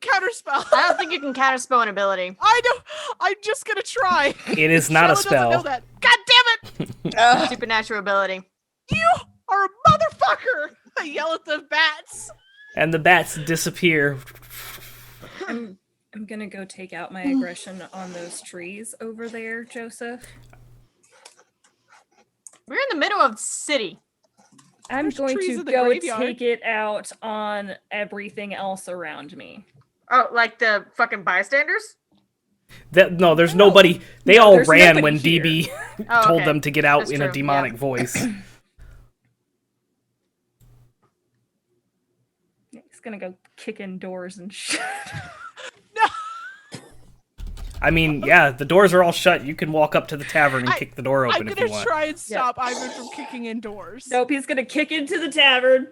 Counterspell. I don't think you can counterspell an ability. I know. I'm just gonna try. It is not a Shilo doesn't know spell. that. God damn it! Supernatural ability. You are a motherfucker! I yell at the bats. And the bats disappear. I'm gonna go take out my aggression on those trees over there, Joseph. We're in the middle of the city. I'm There's going trees to in the go graveyard. take it out on everything else around me. Oh, like the fucking bystanders? No, there's nobody. They No, all there's ran nobody when here. DB Oh, told okay. them to get out That's in a true, demonic yeah. voice. He's gonna go kick in doors and shit. I mean, yeah, the doors are all shut. You can walk up to the tavern and kick the door I'm open if you gonna want. try and stop Eyvin from kicking in doors. Nope, he's gonna kick into the tavern.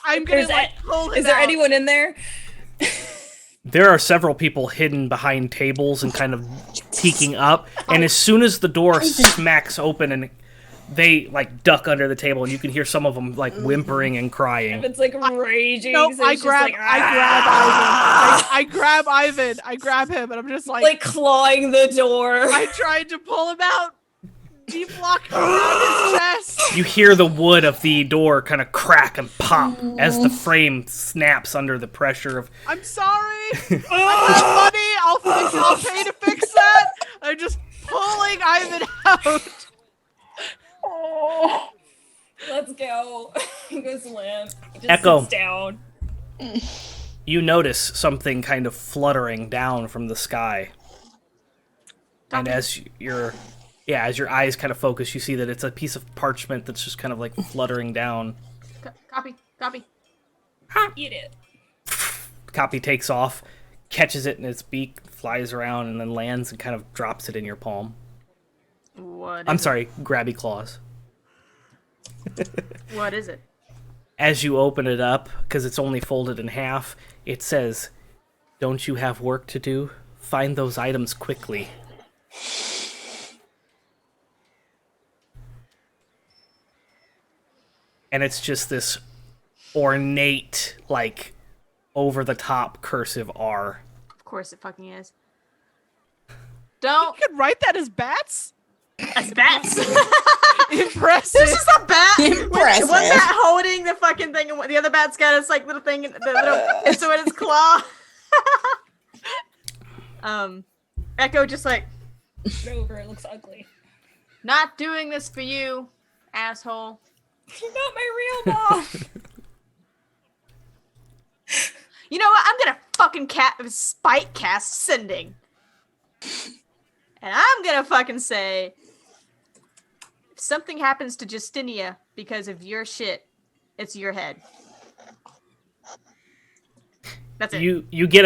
I'm gonna Is like pull him Is there out. anyone in there? There are several people hidden behind tables and kind of peeking up. And as soon as the door smacks open and they like duck under the table, and you can hear some of them like whimpering and crying. It's like raging. No, so I it's just grab like, Eyvin. I grab Eyvin. I grab him, and I'm just like clawing the door. I tried to pull him out. Deep lock around his chest. You hear the wood of the door kind of crack and pop as the frame snaps under the pressure of. I'm sorry. I have money. I'll pay to fix that. I'm just pulling Eyvin out. Oh, let's go. He goes limp. He just Echo. sits down. You notice something kind of fluttering down from the sky. And as your eyes kind of focus, you see that it's a piece of parchment that's just kind of like fluttering down. Copy. Eat it. Copy takes off, catches it in its beak, flies around, and then lands and kind of drops it in your palm. I'm sorry, grabby claws. What is it? As you open it up, because it's only folded in half, it says, "Don't you have work to do? Find those items quickly." And it's just this ornate, like, over-the-top cursive R. Of course it fucking is. Don't. You could write that as bats. As bats. Impressive. There's just a bat. Impressive. One bat holding the fucking thing, and the other bat's got its like little thing, the little pistol in its claw. Echo just like, Get over. It looks ugly. not doing this for you, asshole. You're not my real mom. You know what? I'm gonna fucking spite cast sending. And I'm gonna fucking say, if something happens to Justinia because of your shit, it's your head. That's it. You get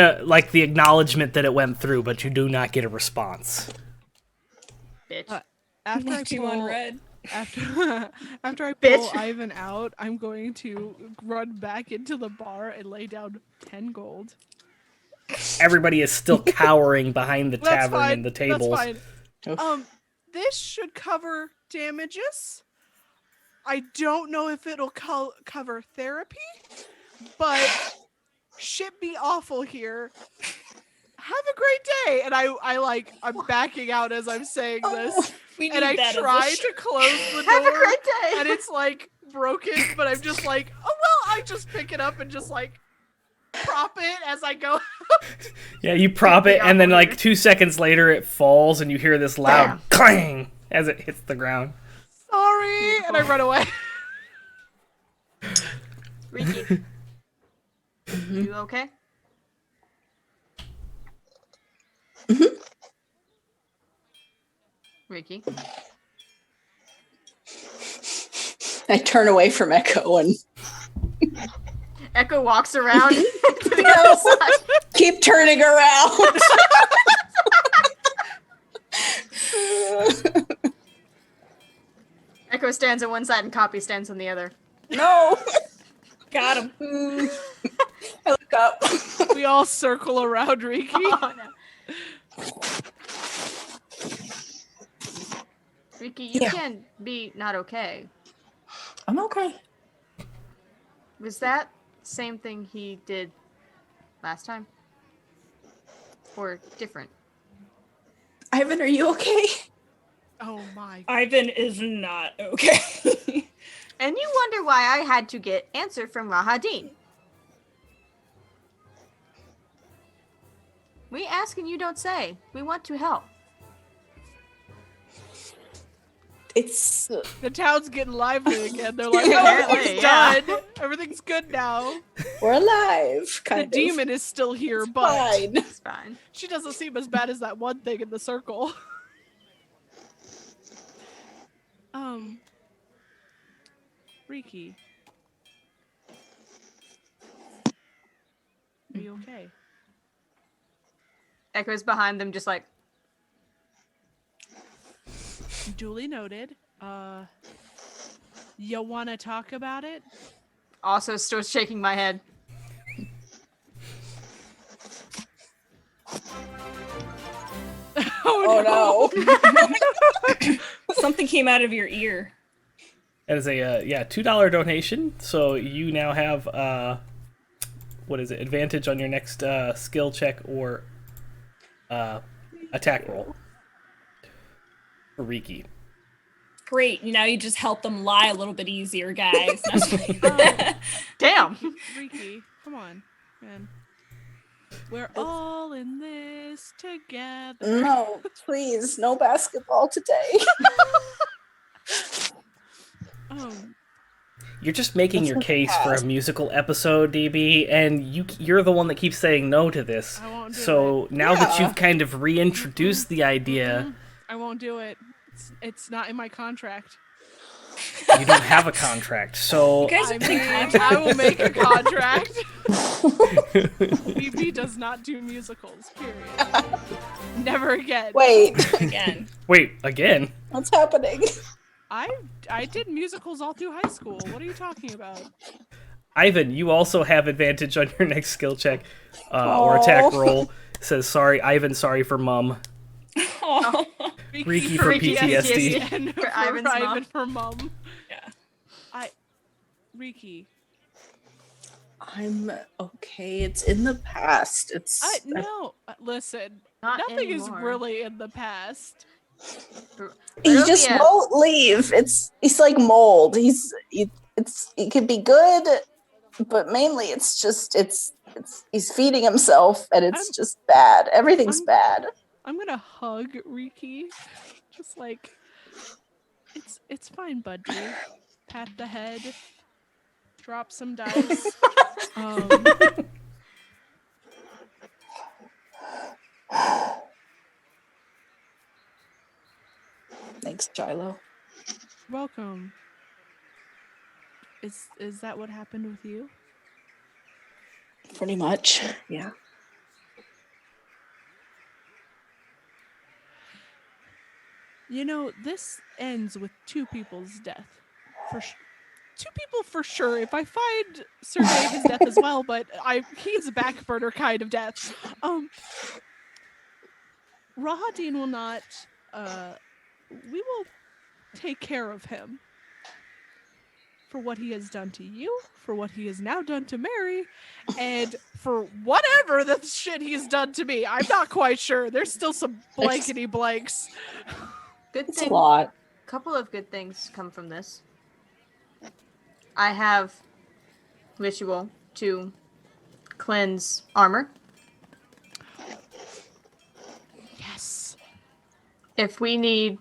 the acknowledgement that it went through, but you do not get a response. Bitch. After I Left you on pull, red. after I pull Bitch. Eyvin out, I'm going to run back into the bar and lay down 10 gold. Everybody is still cowering behind the That's tavern fine. and the tables. That's fine. This should cover damages. I don't know if it'll cover therapy, but shit be awful here. Have a great day. And I'm backing out as I'm saying this. We And need I that as a try shirt. to close the door. Have a great day. And it's like broken, but I'm just like, oh well, I just pick it up and just like prop it as I go. Yeah, you prop it, and then 2 seconds later it falls, and you hear this loud clang as it hits the ground. Sorry, and I run away. Rikki. You okay? Rikki. I turn away from Echo and Echo walks around to the other side. keep turning around. Echo stands on one side and Copy stands on the other. No. Got him. I look up. We all circle around Rikki. Oh, no. Rikki, you can be not okay. I'm okay. Was that same thing he did last time? Or different? Eyvin, are you okay? Oh my. Eyvin is not okay. And you wonder why I had to get answer from Rahadin. We ask and you don't say. We want to help. It's The town's getting lively again. They're like, Apparently, everything's yeah. done. Everything's good now. we're alive. Kind The of. demon is still here, It's but fine. It's fine. she doesn't seem as bad as that one thing in the circle. Rikki. Are you okay? Echo's behind them just like, Duly noted. You wanna talk about it? also still shaking my head. Oh no. Something came out of your ear. That is a $2 donation. So you now have advantage on your next skill check or attack roll for Rikki. Great. Now you just help them lie a little bit easier, guys. Damn. Rikki, come on, man. We're all in this together. No, please, no basketball today. You're just making That's your what case I for a asked. musical episode, DB, and you're the one that keeps saying no to this. I won't do So now that Yeah. you've kind of reintroduced the idea, I won't do it. It's not in my contract. you don't have a contract. So You guys I are putting mean, contracts. I will make a contract. BB does not do musicals, period. Never again. Wait, Again. wait, again. what's happening? I did musicals all through high school. What are you talking about? Eyvin, you also have advantage on your next skill check or attack roll. It says, sorry, Eyvin, sorry for mum. Oh. Rikki for PTSD. And For Eyvin's mom. Eyvin for mum. Yeah. Rikki. I'm okay. It's in the past. It's No, listen. Not Nothing is anymore. really in the past. he just Barovia- won't leave. He's like mold. It could be good, but mainly it's he's feeding himself and it's just bad. Everything's bad. I'm gonna hug Rikki. Just like it's fine, buddy. Pat the head. Drop some dice. Thanks, Shilo. Welcome. Is that what happened with you? Pretty much. Yeah. You know, this ends with 2 people's death. 2 people for sure. If I find Sir David's death as well, but he's a back burner kind of death. Rahadin will not. We will take care of him for what he has done to you, for what he has now done to Mary, and for whatever the shit he's done to me. I'm not quite sure. There's still some blankety blanks. Good It's thing. a lot. Couple of good things come from this. I have ritual to cleanse armor. Yes. If we need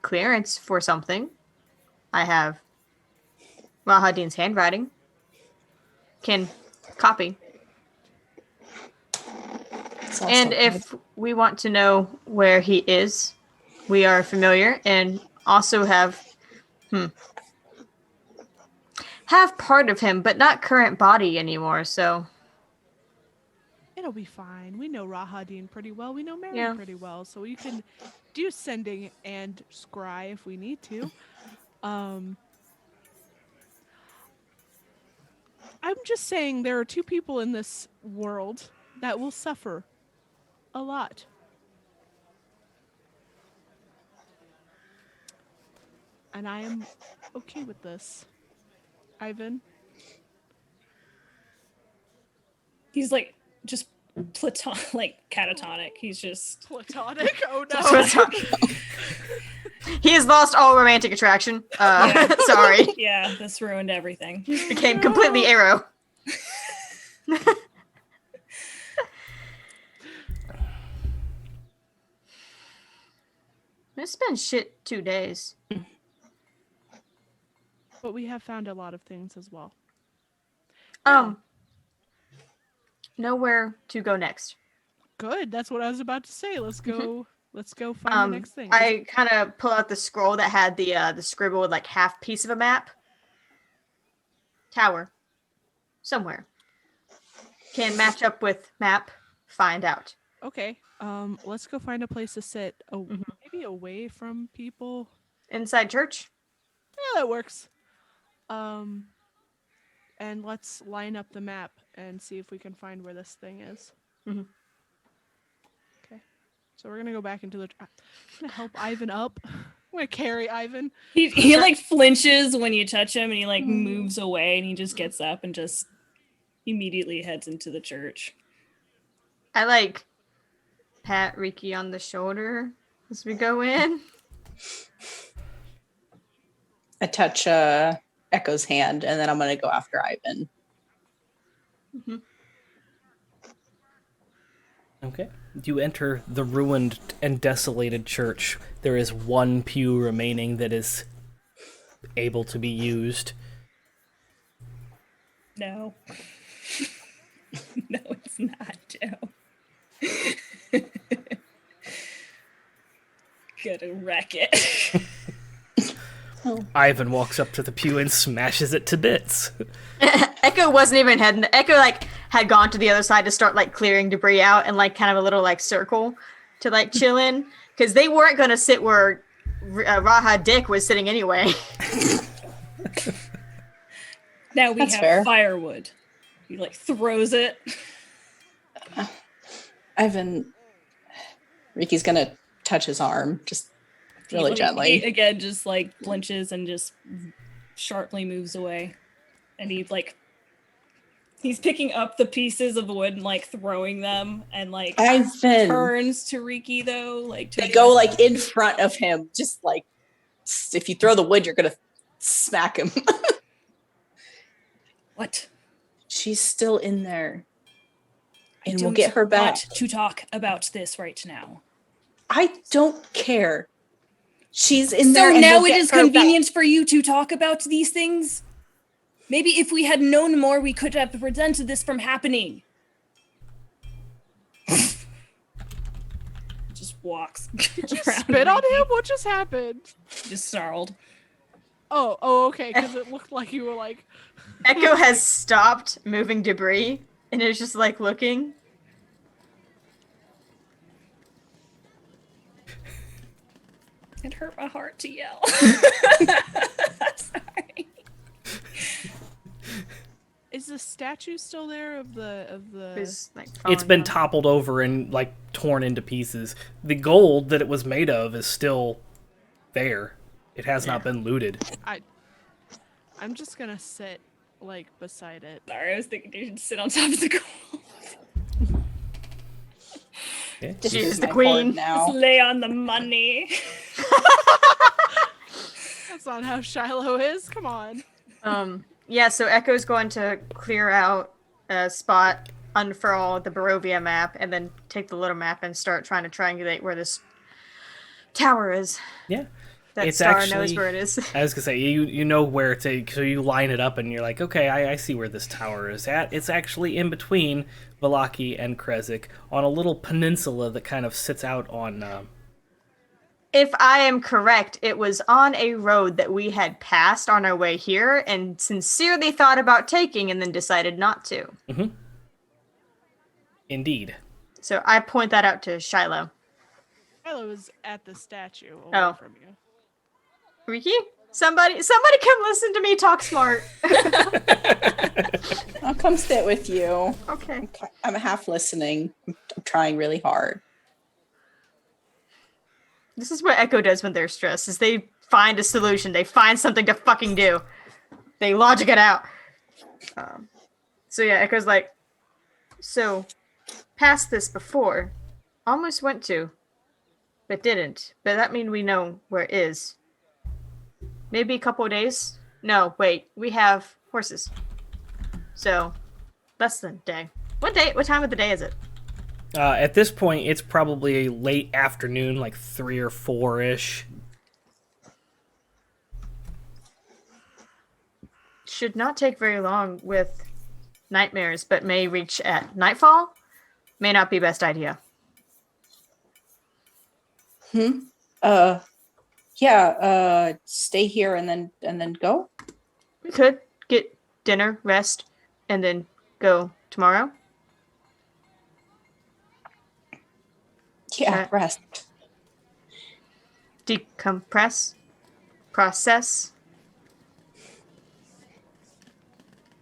clearance for something, I have Rahadin's handwriting. Can copy. And if we want to know where he is, we are familiar and also have part of him, but not current body anymore, so It'll be fine. We know Rahadin pretty well. We know Mary pretty well, so we can do sending and scry if we need to. I'm just saying there are 2 people in this world that will suffer a lot. And I am okay with this. Eyvin? He's like just catatonic. He's just Platonic? Oh no. he has lost all romantic attraction. Sorry. Yeah, this ruined everything. Became completely arrow. It's been shit 2 days. But we have found a lot of things as well. Nowhere to go next. Good. That's what I was about to say. Let's go. Let's go find the next thing. I kind of pull out the scroll that had the scribble with like half piece of a map. Tower. Somewhere. Can match up with map. Find out. Okay. Let's go find a place to sit. Maybe away from people. Inside church. Yeah, that works. And let's line up the map and see if we can find where this thing is. Mm-hmm. Okay. So we're gonna go back into the. I'm gonna help Eyvin up. I'm gonna carry Eyvin. He like flinches when you touch him, and he like moves away, and he just gets up and just immediately heads into the church. I like pat Rikki on the shoulder as we go in. I touch Echo's hand, and then I'm going to go after Eyvin. Mm-hmm. Okay. You enter the ruined and desolated church. There is 1 pew remaining that is able to be used. No. No, it's not, Joe. Gonna wreck it. Eyvin walks up to the pew and smashes it to bits. Echo wasn't even heading. Echo had gone to the other side to start clearing debris out and kind of a little circle to chill in because they weren't gonna sit where Raha Dick was sitting anyway. Now we That's have fair. firewood. He throws it. Eyvin, Rikki's going to touch his arm just really gently. He again just flinches and just sharply moves away. And he's picking up the pieces of wood and throwing them and Eyvin turns to Rikki though. They go in front of him. Just if you throw the wood, you're gonna smack him. What? She's still in there. And I we'll get her back. want to talk about this right now. I don't care. She's in there. So and now we'll it get is her convenient for you to talk about these things? Maybe if we had known more, we could have prevented this from happening. Just walks. Did you spit on him? What just happened? Just snarled. Oh, okay, because it looked like you were like... Echo has stopped moving debris and is just like looking. It hurt my heart to yell. Sorry. Is the statue still there of the... Who's, like, It's falling been down. toppled over and like torn into pieces. The gold that it was made of is still there. It has not been looted. I'm just gonna sit, like, beside it. Sorry, I was thinking you should sit on top of the gold. Okay. This She's is the my queen. hoard now. Just lay on the money. That's not how Shilo is. Come on. Yeah, so Echo's going to clear out a spot, unfurl the Barovia map, and then take the little map and start trying to triangulate where this tower is. Yeah. That It's Star actually- knows where it is. I was gonna say you know where it's at, so you line it up and you're like, okay, I see where this tower is at. It's actually in between Vallaki and Krezik on a little peninsula that kind of sits out on. If I am correct, it was on a road that we had passed on our way here and sincerely thought about taking and then decided not to. Indeed. So I point that out to Shilo. Shilo was at the statue away Oh. from you. Rikki? Somebody come listen to me talk smart. I'll come sit with you. Okay. I'm half listening. I'm trying really hard. This is what Echo does when they're stressed, is they find a solution. They find something to fucking do. They logic it out. So yeah, Echo's like, so, past this before. Almost went to, but didn't. But that means we know where it is. Maybe a couple of days? No, wait. We have horses. So, less than a day. What time of the day is it? At this point, it's probably a late afternoon, like 3 or 4-ish. Should not take very long with nightmares, but may reach at nightfall. May not be best idea. Stay here and then go. We could get dinner, rest, and then go tomorrow. Yeah, Okay. rest. Decompress. Process.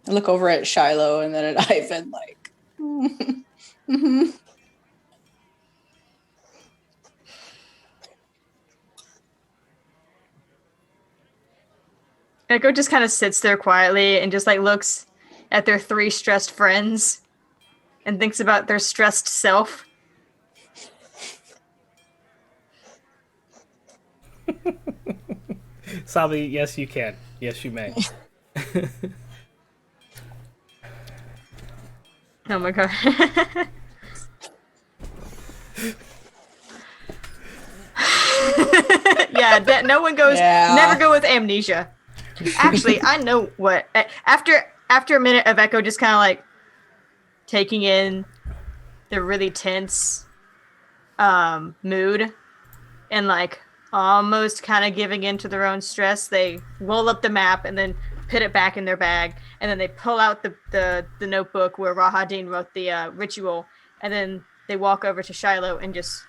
I look over at Shilo and then at Eyvin, like, mm-hmm. Echo just kind of sits there quietly and just like looks at their 3 stressed friends and thinks about their stressed self. Sabi, yes, you can. Yes, you may. Oh my god. Yeah, no one goes. Yeah. Never go with amnesia. Actually, I know what. After a minute of Echo just kind of like taking in the really tense mood and like almost kind of giving in to their own stress, they roll up the map and then put it back in their bag, and then they pull out the notebook where Rahadin wrote the ritual, and then they walk over to Shilo and just...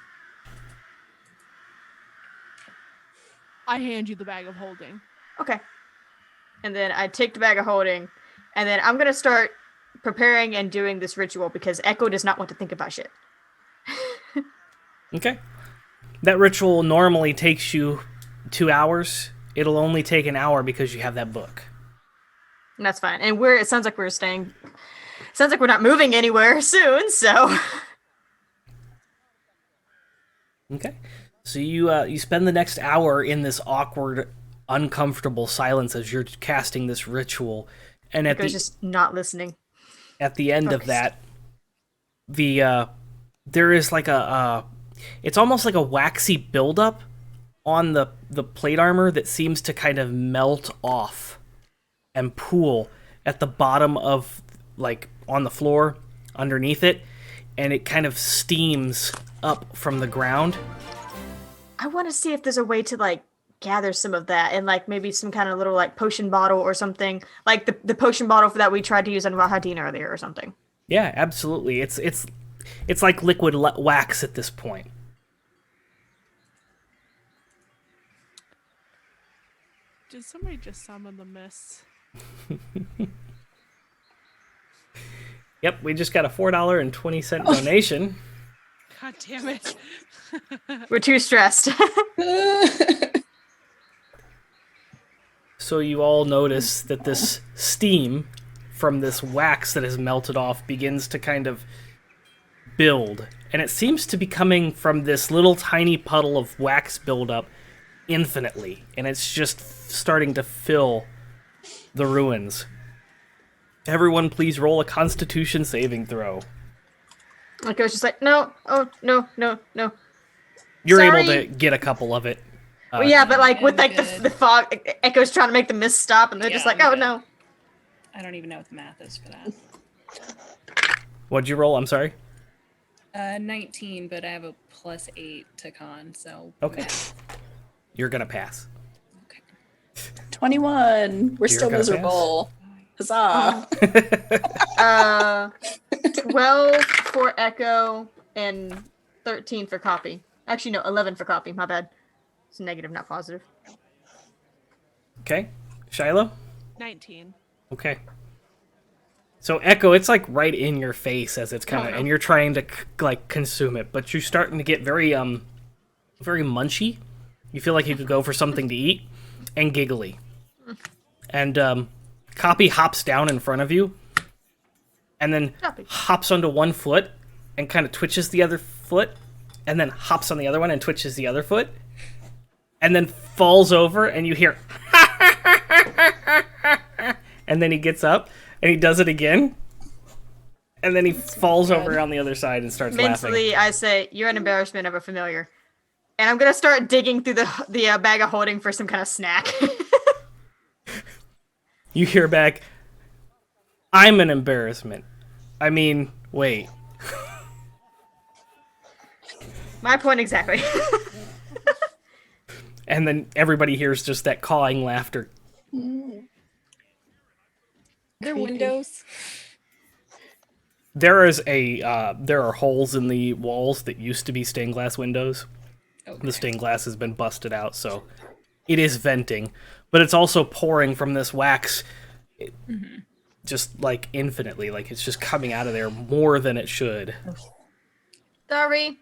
I hand you the bag of holding. Okay. And then I take the bag of holding, and then I'm gonna start preparing and doing this ritual because Echo does not want to think about shit. Okay. That ritual normally takes you 2 hours. It'll only take an hour because you have that book. And that's fine. And it sounds like we're staying... Sounds like we're not moving anywhere soon, so... Okay. So you spend the next hour in this awkward, uncomfortable silence as you're casting this ritual, and at Echo's just not listening. at the end of Focused. that, there is like it's almost like a waxy buildup on the plate armor that seems to kind of melt off and pool at the bottom of, like, on the floor underneath it, and it kind of steams up from the ground. I want to see if there's a way to, like, gather some of that and like maybe some kind of little like potion bottle or something, like the potion bottle that we tried to use on Rahadin earlier or something. Yeah, absolutely. It's like liquid wax at this point. Did somebody just summon the mists? Yep, we just got a $4.20 donation. God damn it. We're too stressed. So you all notice that this steam from this wax that has melted off begins to kind of build. And it seems to be coming from this little tiny puddle of wax buildup infinitely. And it's just starting to fill the ruins. Everyone please roll a Constitution saving throw. Like I was just like, no, oh, no. You're Sorry. able to get a couple of it. Well, yeah, but like with I'm like good. the fog, Echo's trying to make the mist stop, and they're just Yeah, like, I'm oh good. no. I don't even know what the math is for that. What'd you roll? I'm sorry. 19, but I have a +8 to con, so. Okay. math. You're gonna pass. Okay. 21. We're still gonna miserable. Huzzah. 12 for Echo and 13 for Copy. Actually, no, 11 for Copy. My bad. It's negative, not positive. Okay. Shilo? 19. Okay. So Echo, it's like right in your face as it's kind of, and you're trying to like consume it, but you're starting to get very very munchy. You feel like you could go for something to eat, and giggly. And Copy hops down in front of you, and then Copy. hops onto one foot, and kind of twitches the other foot, and then hops on the other one and twitches the other foot, and then falls over, and you hear, and then he gets up, and he does it again, and then he falls over on the other side and starts laughing. Mentally, I say, you're an embarrassment of a familiar. And I'm going to start digging through the bag of holding for some kind of snack. You hear back, I'm an embarrassment. I mean, wait. My point exactly. And then everybody hears just that cawing laughter. There are windows. There are holes in the walls that used to be stained glass windows. Okay. The stained glass has been busted out, so it is venting. But it's also pouring from this wax, just like infinitely. Like it's just coming out of there more than it should. Sorry.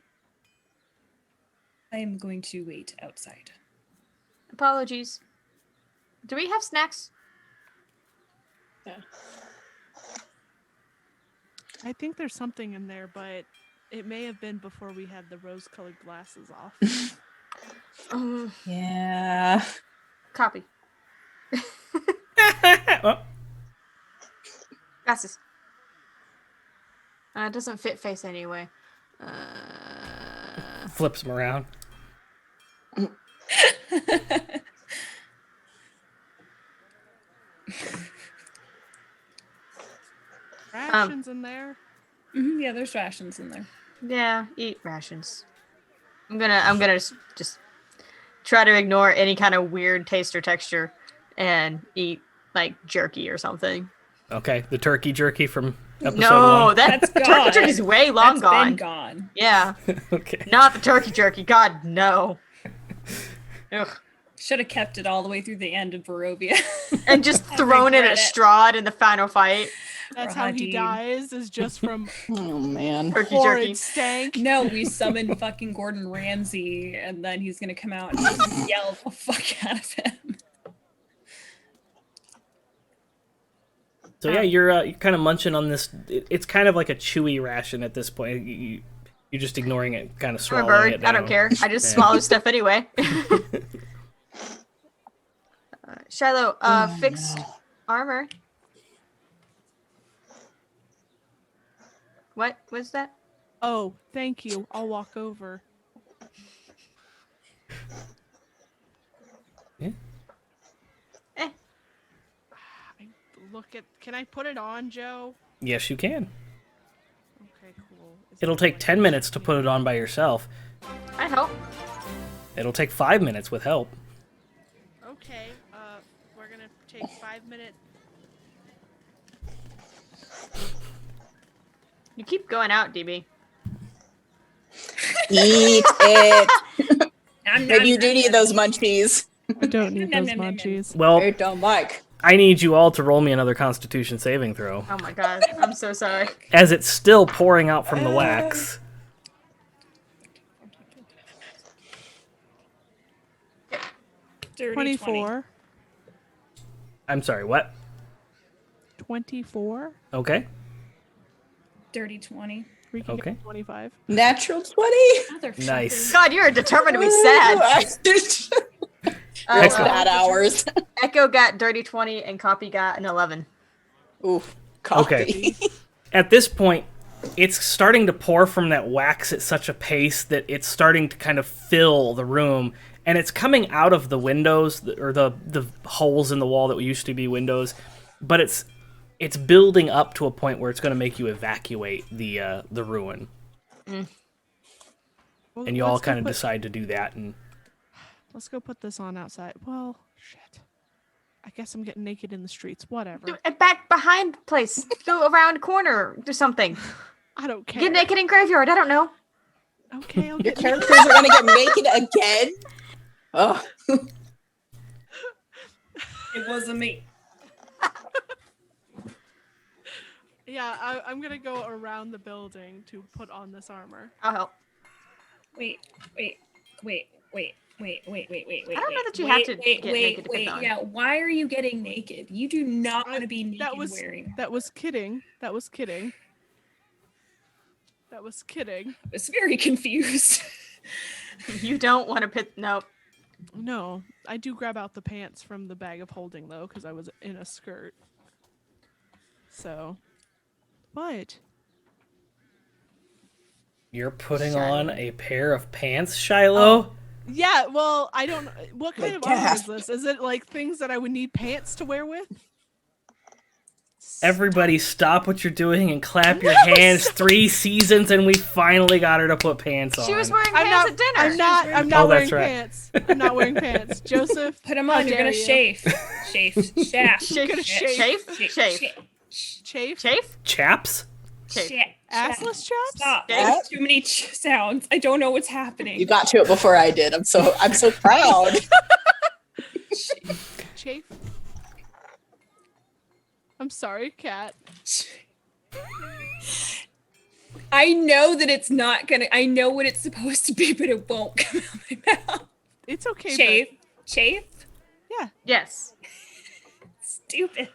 I am going to wait outside. Apologies. Do we have snacks? Yeah. I think there's something in there, but it may have been before we had the rose-colored glasses off. Yeah. Copy. Oh, Glasses. It doesn't fit face anyway. flips them around. Rations in there. Yeah, there's rations in there. Yeah, eat rations. I'm gonna just try to ignore any kind of weird taste or texture and eat like jerky or something. Okay, the turkey jerky from episode No, 1. That's turkey gone. jerky's way long That's gone. been gone. Yeah, Okay. not the turkey jerky. God no. Ugh. Should have kept it all the way through the end of Barovia. And just thrown it regret at it. Strahd in the final fight. That's how he Rahadin. dies, is just from Oh man. Turkey jerky. horrid stank. No, we summon fucking Gordon Ramsay, and then he's gonna come out and just yell the fuck out of him. So yeah, you're kind of munching on this. It's kind of like a chewy ration at this point. You're just ignoring it, kind of I'm a swallowing bird. it down. I don't care. I just swallow stuff anyway. Shilo, fixed armor. What was that? Oh, thank you. I'll walk over. Yeah. Eh. I look at. Can I put it on, Joe? Yes, you can. Okay, cool. Is It'll it take going 10 minutes to put it on by yourself. I help. It'll take 5 minutes with help. Okay. We're gonna take 5 minutes. You keep going out, DB. Eat it. Nom, Maybe nom, you do nom, need nom. those munchies. I don't need Nom, those nom, nom, nom. munchies. Well, I don't like. I need you all to roll me another Constitution saving throw, Oh my god, I'm so sorry. as it's still pouring out from the wax. Dirty 24. I'm sorry, what? 24. Okay. Dirty 20. Rikki Okay. got 25. Natural 20? Motherfucker. Nice. God, you are determined to be sad. That's bad hours. Echo got dirty 20 and Copy got an 11. Ooh, coffee. Okay. At this point, it's starting to pour from that wax at such a pace that it's starting to kind of fill the room, and it's coming out of the windows, or the holes in the wall that used to be windows, but it's building up to a point where it's going to make you evacuate the ruin. Well, And you all let's go kind of put- decide to do that, and Let's go put this on outside. Well, shit. I guess I'm getting naked in the streets. Whatever. Back behind the place. Go around corner. Do something. I don't care. Get naked in graveyard. I don't know. Okay, I'll Your get naked. characters are gonna get naked again? Oh. It wasn't me. Yeah, I'm gonna go around the building to put on this armor. I'll help. Wait. I don't know that you have to get naked to put on. Yeah, why are you getting naked? You do not want to be naked That was wearing. that was kidding. That was kidding. That was kidding. I was very confused. You don't want to pit. Nope. No, I do grab out the pants from the bag of holding though, because I was in a skirt. So, what? you're putting Shiloh. on a pair of pants, Shiloh? Yeah, well, I don't. What kind of armor is gasp. this? Is it like things that I would need pants to wear with? Everybody stop what you're doing and clap your hands. 3 seasons and we finally got her to put pants on. She was wearing I'm pants not. at dinner. I'm not Oh, wearing that's right. pants. I'm not wearing pants. Joseph, Put them how on. You're gonna dare you. chafe. Shaft. Chafe. gonna Chafe. Chafe. chafe, Chafe. Chaps? Chafe. assless chaps. Stop. Chafe. There's too many sounds. I don't know what's happening. You got to it before I did. I'm so proud. Chafe. I'm sorry, cat. I know that it's not gonna. I know what it's supposed to be, but it won't come out of my mouth. It's okay. Chafe. Yeah. Yes. Stupid.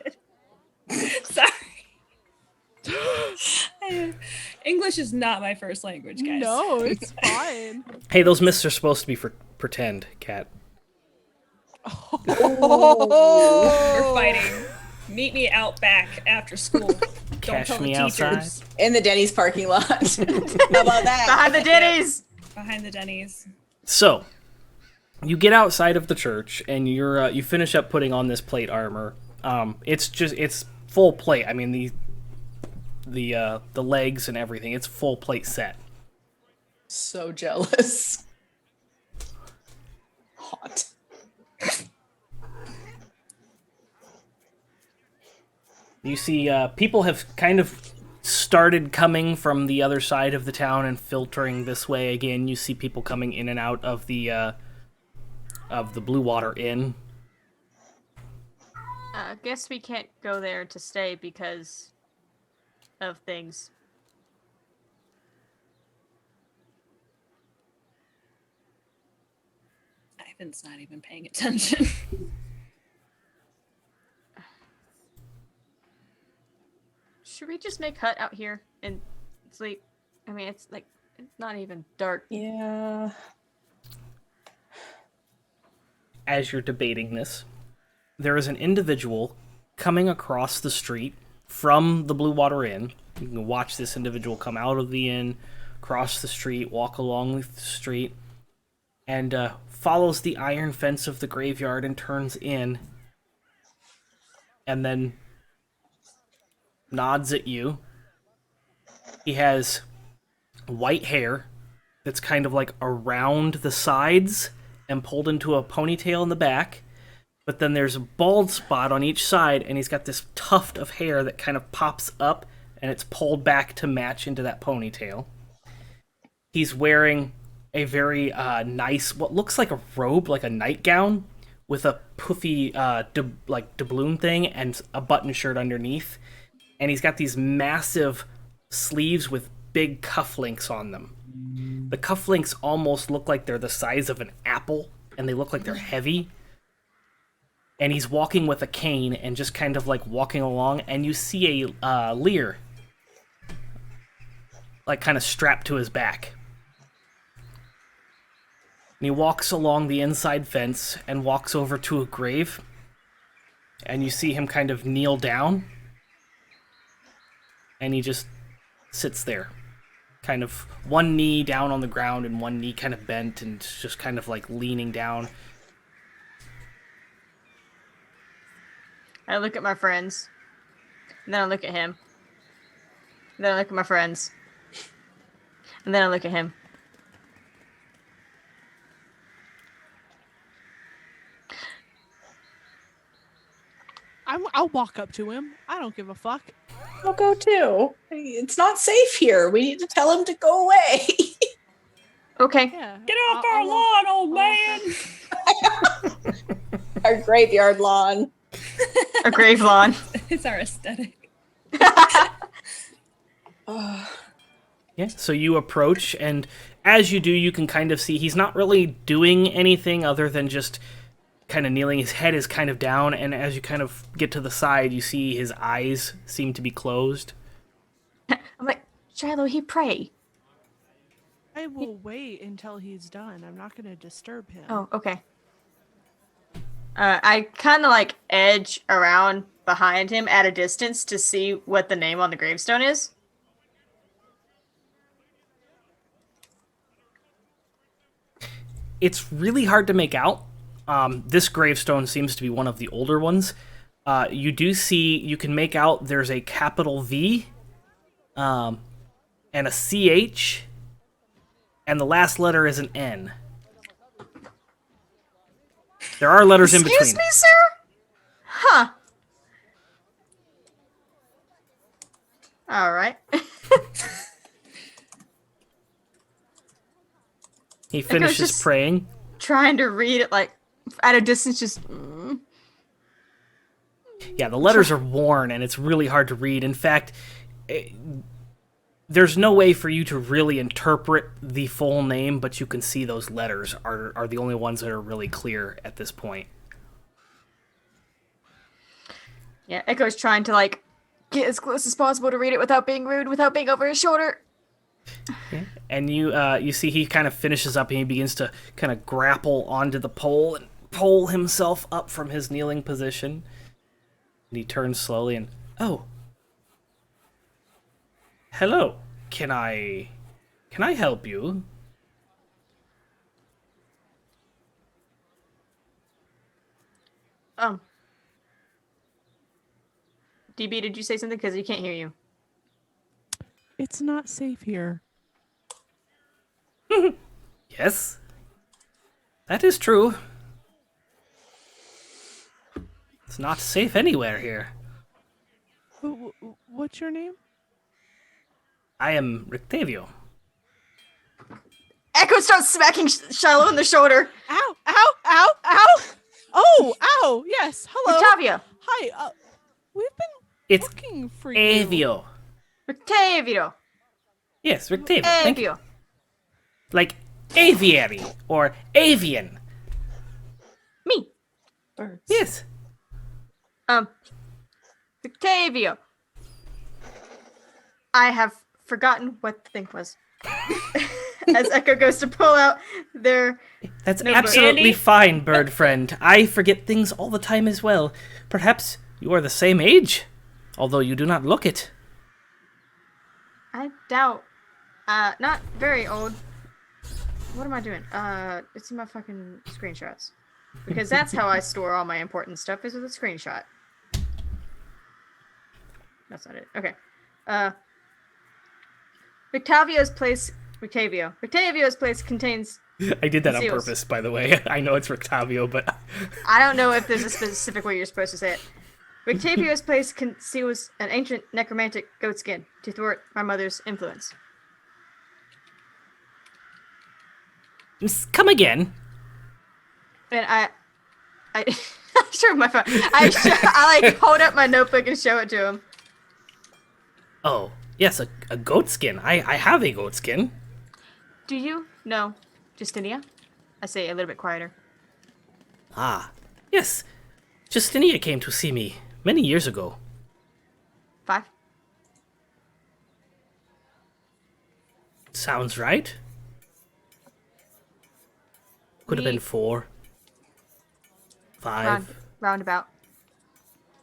Sorry. English is not my first language, guys. No, it's fine. Hey, those myths are supposed to be for pretend, Cat. We're fighting. Meet me out back after school. Don't Cash tell me the outside. teachers. In the Denny's parking lot. How about that? Behind the Denny's. Behind the Denny's. So, you get outside of the church and you finish up putting on this plate armor. It's full plate. I mean the legs and everything. It's full plate set. So jealous. Hot. You see, people have kind of started coming from the other side of the town and filtering this way again. You see people coming in and out of the Blue Water Inn. Guess we can't go there to stay because of things. Eyvin's not even paying attention. Should we just make hut out here and sleep? I mean, it's like it's not even dark. Yeah. As you're debating this, there is an individual coming across the street from the Blue Water Inn. You can watch this individual come out of the inn, cross the street, walk along the street, and follows the iron fence of the graveyard and turns in, and then nods at you. He has white hair that's kind of like around the sides and pulled into a ponytail in the back. but then there's a bald spot on each side, and he's got this tuft of hair that kind of pops up, and it's pulled back to match into that ponytail. He's wearing a very nice, what looks like a robe, like a nightgown, with a puffy doubloon thing and a button shirt underneath. And he's got these massive sleeves with big cufflinks on them. The cufflinks almost look like they're the size of an apple, and they look like they're heavy. And he's walking with a cane and just kind of like walking along, and you see a leer like kind of strapped to his back. And he walks along the inside fence and walks over to a grave, and you see him kind of kneel down, and he just sits there, kind of one knee down on the ground and one knee kind of bent and just kind of like leaning down. I look at my friends, and then I look at him, and then I look at my friends, and then I look at him. I'll walk up to him. I don't give a fuck. I'll go too. It's not safe here. We need to tell him to go away. Okay. Yeah. Get off our lawn, old man! Our graveyard lawn. A grave lawn. It's our aesthetic. Yeah, so you approach, and as you do, you can kind of see he's not really doing anything other than just kind of kneeling. His head is kind of down, and as you kind of get to the side, you see his eyes seem to be closed. I'm like, Shilo, he pray. I will wait until he's done. I'm not going to disturb him. Oh, okay. I kind of like edge around behind him at a distance to see what the name on the gravestone is. It's really hard to make out. This gravestone seems to be one of the older ones. You do see, you can make out there's a capital V, and a CH, and the last letter is an N. There are letters in between. Excuse me, sir? Huh. All right. He finishes just praying. trying to read it like at a distance, just. Yeah, the letters are worn, and it's really hard to read. In fact, there's no way for you to really interpret the full name, but you can see those letters are the only ones that are really clear at this point. Yeah, Echo's trying to like get as close as possible to read it without being rude, without being over his shoulder. Yeah. And you see he kind of finishes up, and he begins to kind of grapple onto the pole and pull himself up from his kneeling position. And he turns slowly and, oh, hello. Can I help you? DB, did you say something? Because he can't hear you. It's not safe here. Yes, that is true. It's not safe anywhere here. What's your name? I am Rictavio. Echo starts smacking Shilo in the shoulder. Ow! Ow! Ow! Ow! Oh! Ow! Yes. Hello. Rictavio. Hi. We've been It's looking for you. Avio. Rictavio. Yes, Rictavio. Thank you. Avio. Like aviary or avian. Me. Birds. Yes. Rictavio. I have forgotten what the thing was. As Echo goes to pull out their... That's Notebook. absolutely Andy? fine, bird friend. I forget things all the time as well. Perhaps you are the same age, although you do not look it. I doubt. Not very old. What am I doing? It's in my fucking screenshots. Because that's how I store all my important stuff, is with a screenshot. That's not it. Okay. Rictavio's place contains I did that on See, it was- purpose, by the way. I know it's Rictavio, but I don't know if there's a specific way you're supposed to say it. Rictavio's place conceals an ancient necromantic goat skin to thwart my mother's influence. come again. And I show my phone. I like hold up my notebook and show it to him. Oh, yes, a goat skin. I have a goat skin. Do you know Justinia? I say a little bit quieter. Ah, yes. Justinia came to see me many years ago. 5. Sounds right. Could have been 4. 5. Roundabout.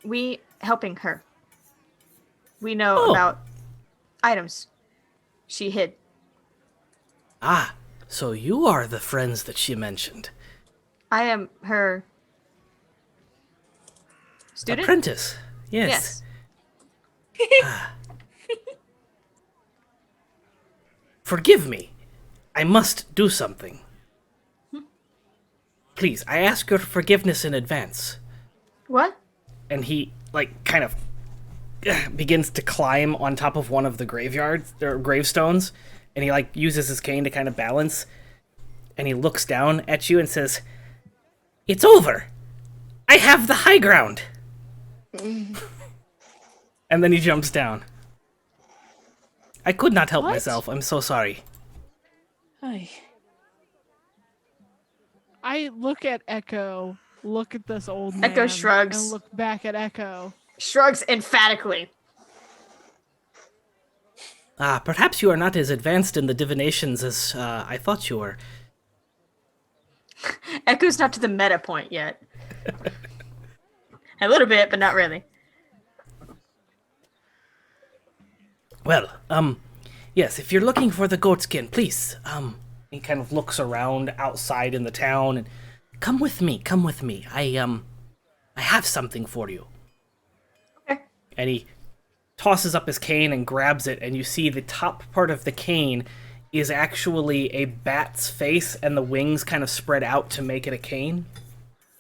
We helping her. We know Oh. about items she hid. Ah, so you are the friends that she mentioned. I am her student. Apprentice. Yes. Yes. Forgive me. I must do something. Please, I ask your forgiveness in advance. What? And he, like, kind of begins to climb on top of one of the graveyards, or gravestones, and he, like, uses his cane to kind of balance, and he looks down at you and says, "It's over! I have the high ground!" And then he jumps down. I could not help What? myself. I'm so sorry. Ay. I look at Echo, look at this old man, Echo shrugs. and look back at Echo. Shrugs emphatically. Ah, perhaps you are not as advanced in the divinations as I thought you were. Echo's not to the meta point yet. A little bit, but not really. Well, yes, if you're looking for the goat skin, please, he kind of looks around outside in the town and come with me. I have something for you. Okay. And he tosses up his cane and grabs it, and you see the top part of the cane is actually a bat's face, and the wings kind of spread out to make it a cane.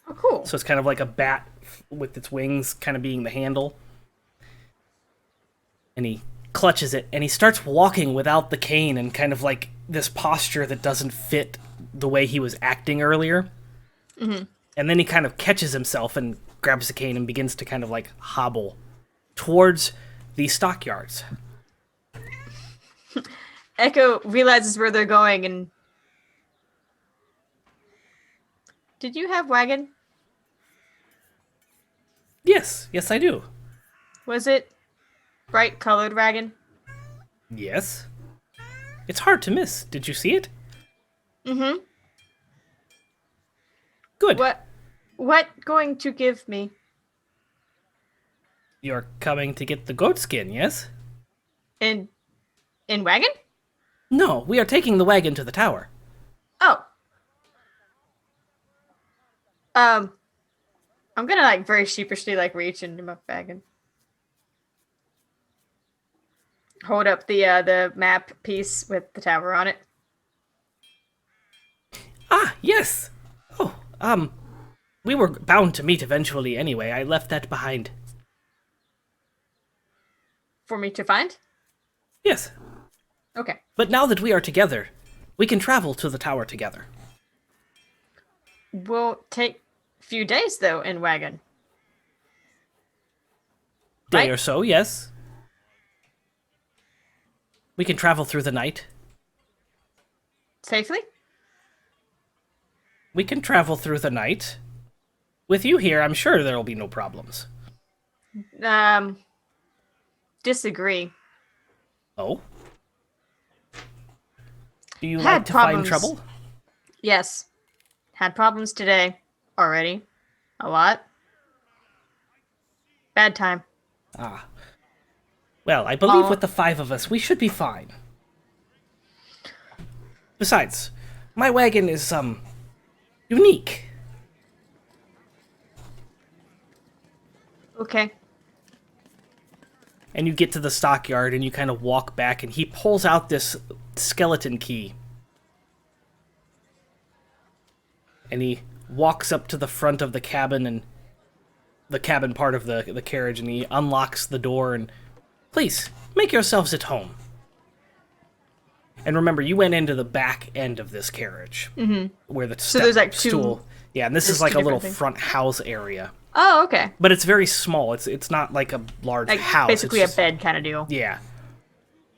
Oh, cool. So it's kind of like a bat with its wings kind of being the handle. And he clutches it, and he starts walking without the cane and kind of like this posture that doesn't fit the way he was acting earlier. Mm-hmm. And then he kind of catches himself and grabs the cane and begins to kind of like hobble towards the stockyards. Echo realizes where they're going and... Did you have wagon? Yes, I do. Was it bright colored wagon? Yes. It's hard to miss. Did you see it? Mm-hmm. Good. What going to give me? You're coming to get the goat skin, yes? In wagon? No, we are taking the wagon to the tower. Oh. I'm gonna like very sheepishly like reach into my bag and hold up the map piece with the tower on it. Ah, yes. Oh, we were bound to meet eventually anyway. I left that behind. For me to find? Yes. Okay. But now that we are together, we can travel to the tower together. Will take a few days though in wagon. Day Right? or so, yes. We can travel through the night. Safely? We can travel through the night. With you here, I'm sure there'll be no problems. Disagree. Oh? Do you Had like to find problems. trouble? Yes. Had problems today already. A lot. Bad time. Ah. Well, I believe Oh. with the 5 of us, we should be fine. Besides, my wagon is, unique. Okay. And you get to the stockyard and you kind of walk back and he pulls out this skeleton key. And he walks up to the front of the cabin and the cabin part of the carriage, and he unlocks the door and, please, make yourselves at home. And remember, you went into the back end of this carriage, where the there's like stool. Yeah, and this is like a little front house area. Oh, okay. But it's very small. It's not like a large Like house. basically it's just, a bed kind of deal. Yeah.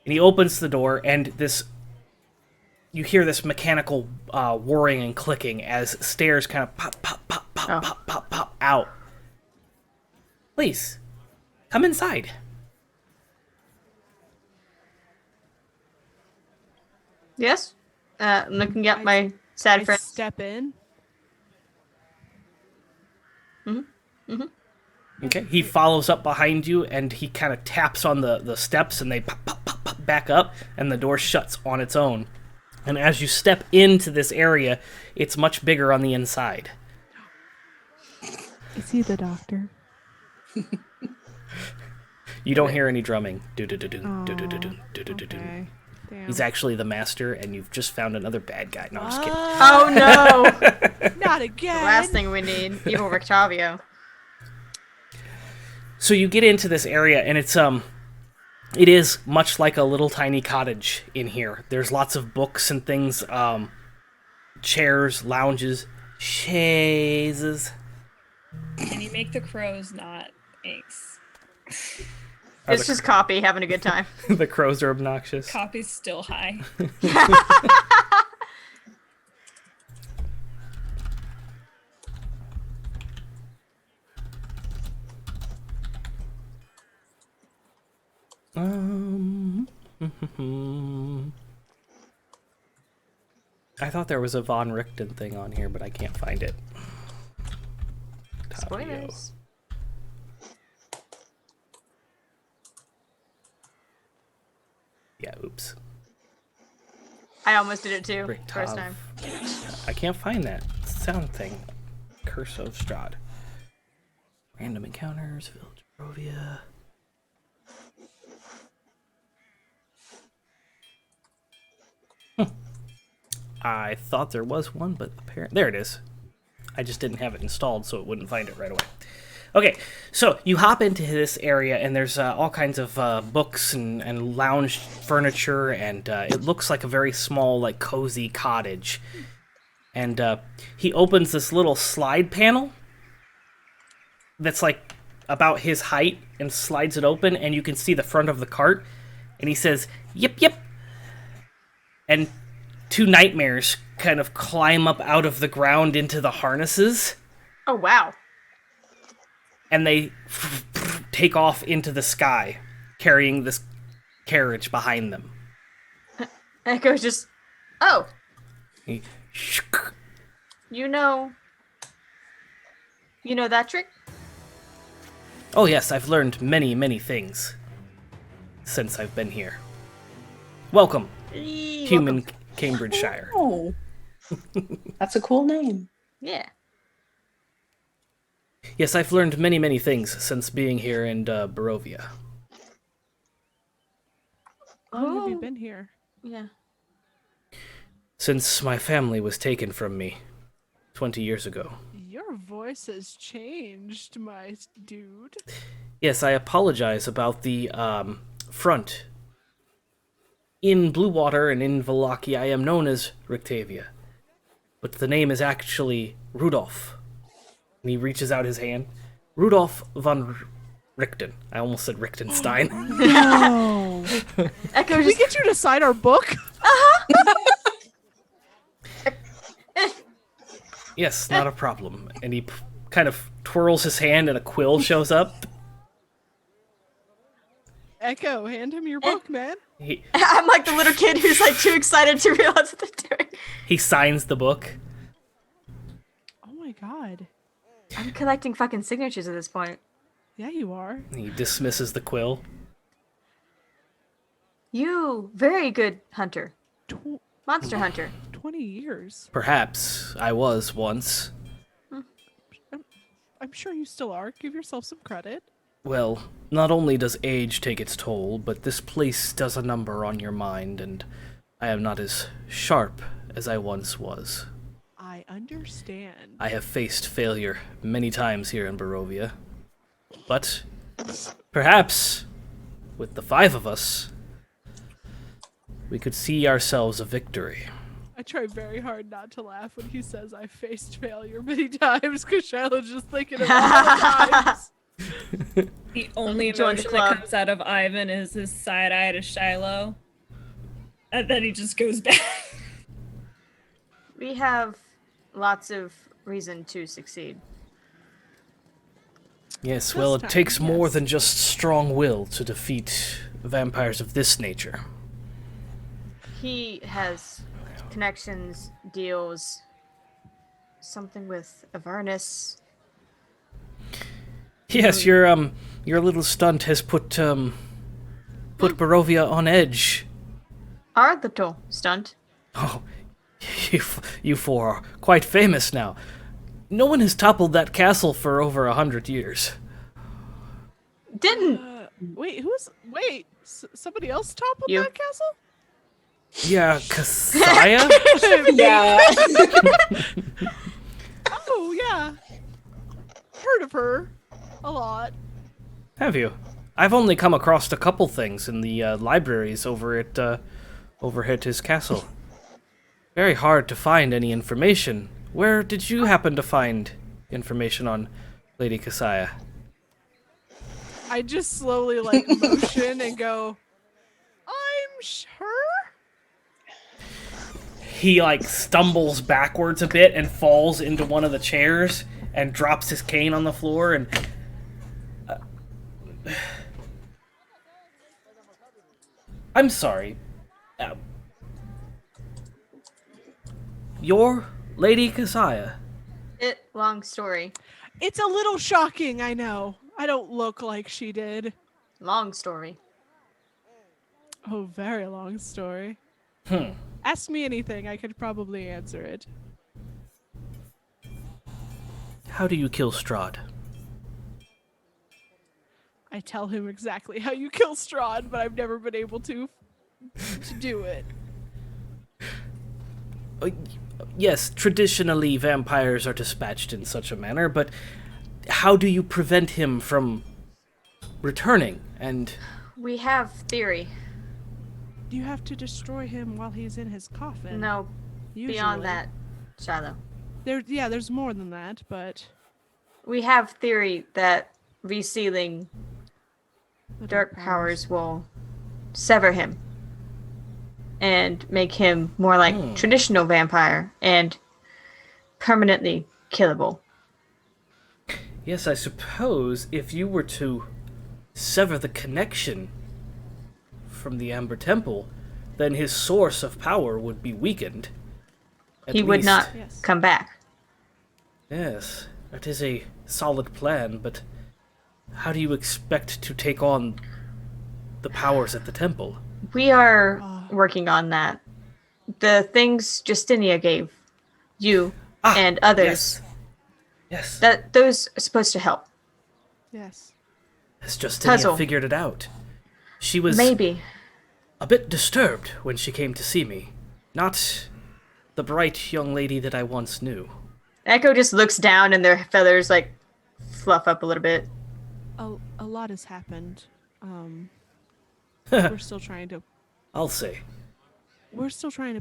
And he opens the door, and you hear this mechanical whirring and clicking as stairs kind of pop, pop, pop, pop, pop, pop, pop out. Please, come inside. Yes? Looking at my sad I friend. step in. Okay. He follows up behind you, and he kind of taps on the steps, and they pop, pop, pop, pop back up, and the door shuts on its own. And as you step into this area, it's much bigger on the inside. Is he the doctor? You don't hear any drumming. Do-do-do-do, do-do-do-do, do-do-do-do. Okay. Damn. He's actually the master, and you've just found another bad guy. No, I'm just kidding. Oh no! Not again. The last thing we need, evil Rictavio. So you get into this area, and it is much like a little tiny cottage in here. There's lots of books and things, chairs, lounges, chaises. Can you make the crows not inks? It's just Copy having a good time. The crows are obnoxious. Copy's still high. I thought there was a Von Richten thing on here, but I can't find it. Spoilers. Yeah, oops. I almost did it too. Richtov. First time. I can't find that sound thing. Curse of Strahd. Random encounters, Village Barovia. I thought there was one, but apparently there it is. I just didn't have it installed, so it wouldn't find it right away. Okay, so you hop into this area, and there's all kinds of books and lounge furniture, and it looks like a very small, like, cozy cottage. And he opens this little slide panel that's, like, about his height, and slides it open, and you can see the front of the cart, and he says, "Yip, yip." And two nightmares kind of climb up out of the ground into the harnesses. Oh wow. And they take off into the sky, carrying this carriage behind them. Echo's just, oh, He, you know that trick? oh yes, I've learned many, many things since I've been here. Welcome, human Welcome. Cambridgeshire. Oh, that's a cool name. Yeah. Yes, I've learned many, many things since being here in Barovia. How long have you Oh. been here? Yeah. Since my family was taken from me 20 years ago. Your voice has changed, my dude. Yes, I apologize about the front. In Blue Water and in Vallaki, I am known as Rictavia. But the name is actually Rudolph. And he reaches out his hand. Rudolph von Richten. I almost said Richtenstein. No. Echo Can we just, get you to sign our book? Yes, not a problem. And he kind of twirls his hand and a quill shows up. Echo, hand him your book, man. I'm like the little kid who's like too excited to realize what they're doing. He signs the book. Oh my god. I'm collecting fucking signatures at this point. Yeah, you are. He dismisses the quill. You, very good hunter. Tw- Monster hunter. 20 years. Perhaps I was once. I'm sure you still are. Give yourself some credit. Well, not only does age take its toll, but this place does a number on your mind, and I am not as sharp as I once was. I I understand. I have faced failure many times here in Barovia. But perhaps, with the 5 of us, we could see ourselves a victory. I try very hard not to laugh when he says I faced failure many times because Shiloh's just thinking of all the times. The only Join the emotion club. that comes out of Eyvin is his side eye to Shilo. And then he just goes back. We have lots of reason to succeed. Yes, well, it time, takes more yes. than just strong will to defeat vampires of this nature. He has connections, deals, something with Avernus. Yes, your little stunt has put Barovia on edge. Our little stunt. Oh, you 4 are quite famous now. No one has toppled that castle for over 100 years. Didn't Wait, somebody else toppled You. that castle? Yeah, Kasaya? Yeah. Oh, yeah. Heard of her a lot. Have you? I've only come across a couple things in the libraries over at his castle. Very hard to find any information. Where did you happen to find information on Lady Kasaya? I just slowly motion and go, I'm sure? He stumbles backwards a bit and falls into one of the chairs and drops his cane on the floor and I'm sorry. You're Lady Kasaya. long story. It's a little shocking, I know. I don't look like she did. Long story. Oh, very long story. Ask me anything, I could probably answer it. How do you kill Strahd? I tell him exactly how you kill Strahd, but I've never been able to do it. Yes, traditionally vampires are dispatched in such a manner, but how do you prevent him from returning? And We have theory. You have to destroy him while he's in his coffin. No, usually. beyond that, Shilo. There's more than that, but We have theory that resealing the dark powers will sever him and make him more like traditional vampire and permanently killable. yes, I suppose if you were to sever the connection from the Amber Temple, then his source of power would be weakened. At He would least. not Yes. come back. Yes, that is a solid plan, but how do you expect to take on the powers at the temple? We are working on that. The things Justinia gave you and others, Yes. those are supposed to help. Yes. Has Justinia Puzzle. figured it out? She was Maybe. a bit disturbed when she came to see me. Not the bright young lady that I once knew. Echo just looks down and their feathers fluff up a little bit. A lot has happened. We're still trying to I'll say.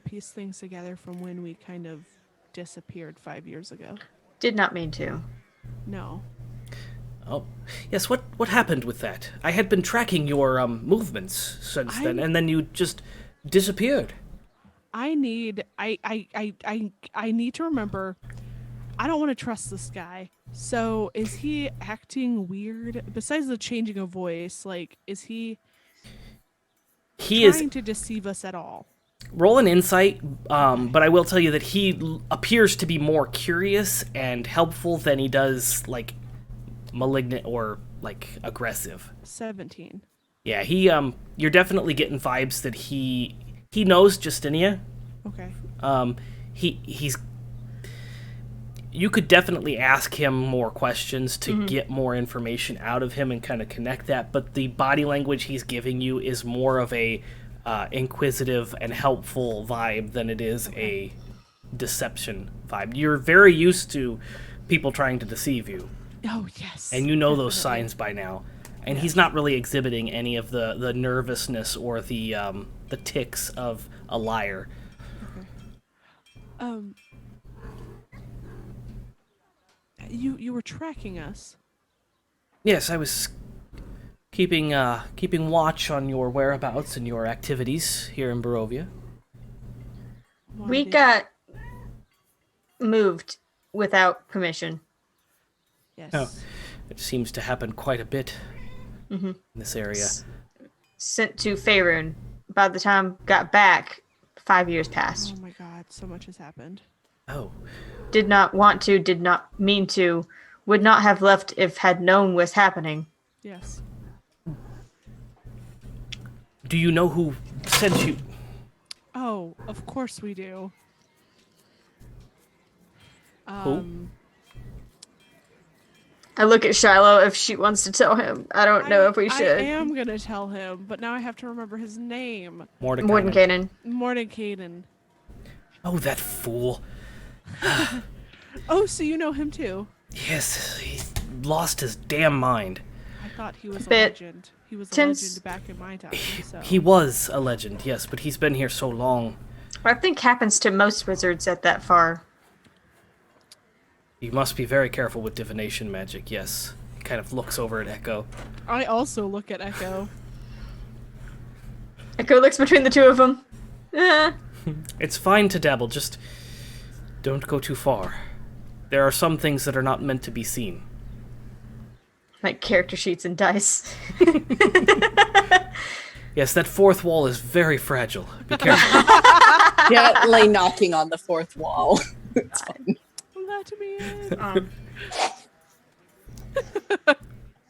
piece things together from when we kind of disappeared 5 years ago. Did not mean to. No. Oh, yes, what happened with that? I had been tracking your movements since then, and then you just disappeared. I need to remember. I don't want to trust this guy. So is he acting weird? Besides the changing of voice, is he He trying is to deceive us at all? roll an insight, but I will tell you that he appears to be more curious and helpful than he does malignant or aggressive. 17. Yeah, you're definitely getting vibes that he knows Justinia. Okay. He's you could definitely ask him more questions to get more information out of him and kind of connect that, but the body language he's giving you is more of a inquisitive and helpful vibe than it is a deception vibe. You're very used to people trying to deceive you. Oh, yes. And you know those definitely. signs by now. And he's not really exhibiting any of the nervousness or the tics of a liar. Okay. You were tracking us. Yes, I was keeping watch on your whereabouts and your activities here in Barovia. We got moved without permission. Yes. Oh, it seems to happen quite a bit in this area. Sent to Faerun. By the time got back, 5 years passed. Oh my god, so much has happened. Oh, Did not want to, did not mean to, would not have left if had known was happening. Yes. do you know who sent you? Oh, of course we do. Who? I look at Shilo if she wants to tell him. I don't know if we should. I am gonna tell him, but now I have to remember his name. Mordenkainen. Mordenkainen. Oh, that fool. Oh, so you know him too? Yes, he lost his damn mind. I thought he was a Bit legend. He was a tense. legend back in my time. So. He was a legend, yes, but he's been here so long. I think happens to most wizards at that far. You must be very careful with divination magic, yes. He kind of looks over at Echo. I also look at Echo. Echo looks between the two of them. It's fine to dabble, just don't go too far. There are some things that are not meant to be seen. Like character sheets and dice. Yes, that fourth wall is very fragile. Be careful. Gently knocking on the fourth wall. It's fine. Let me in.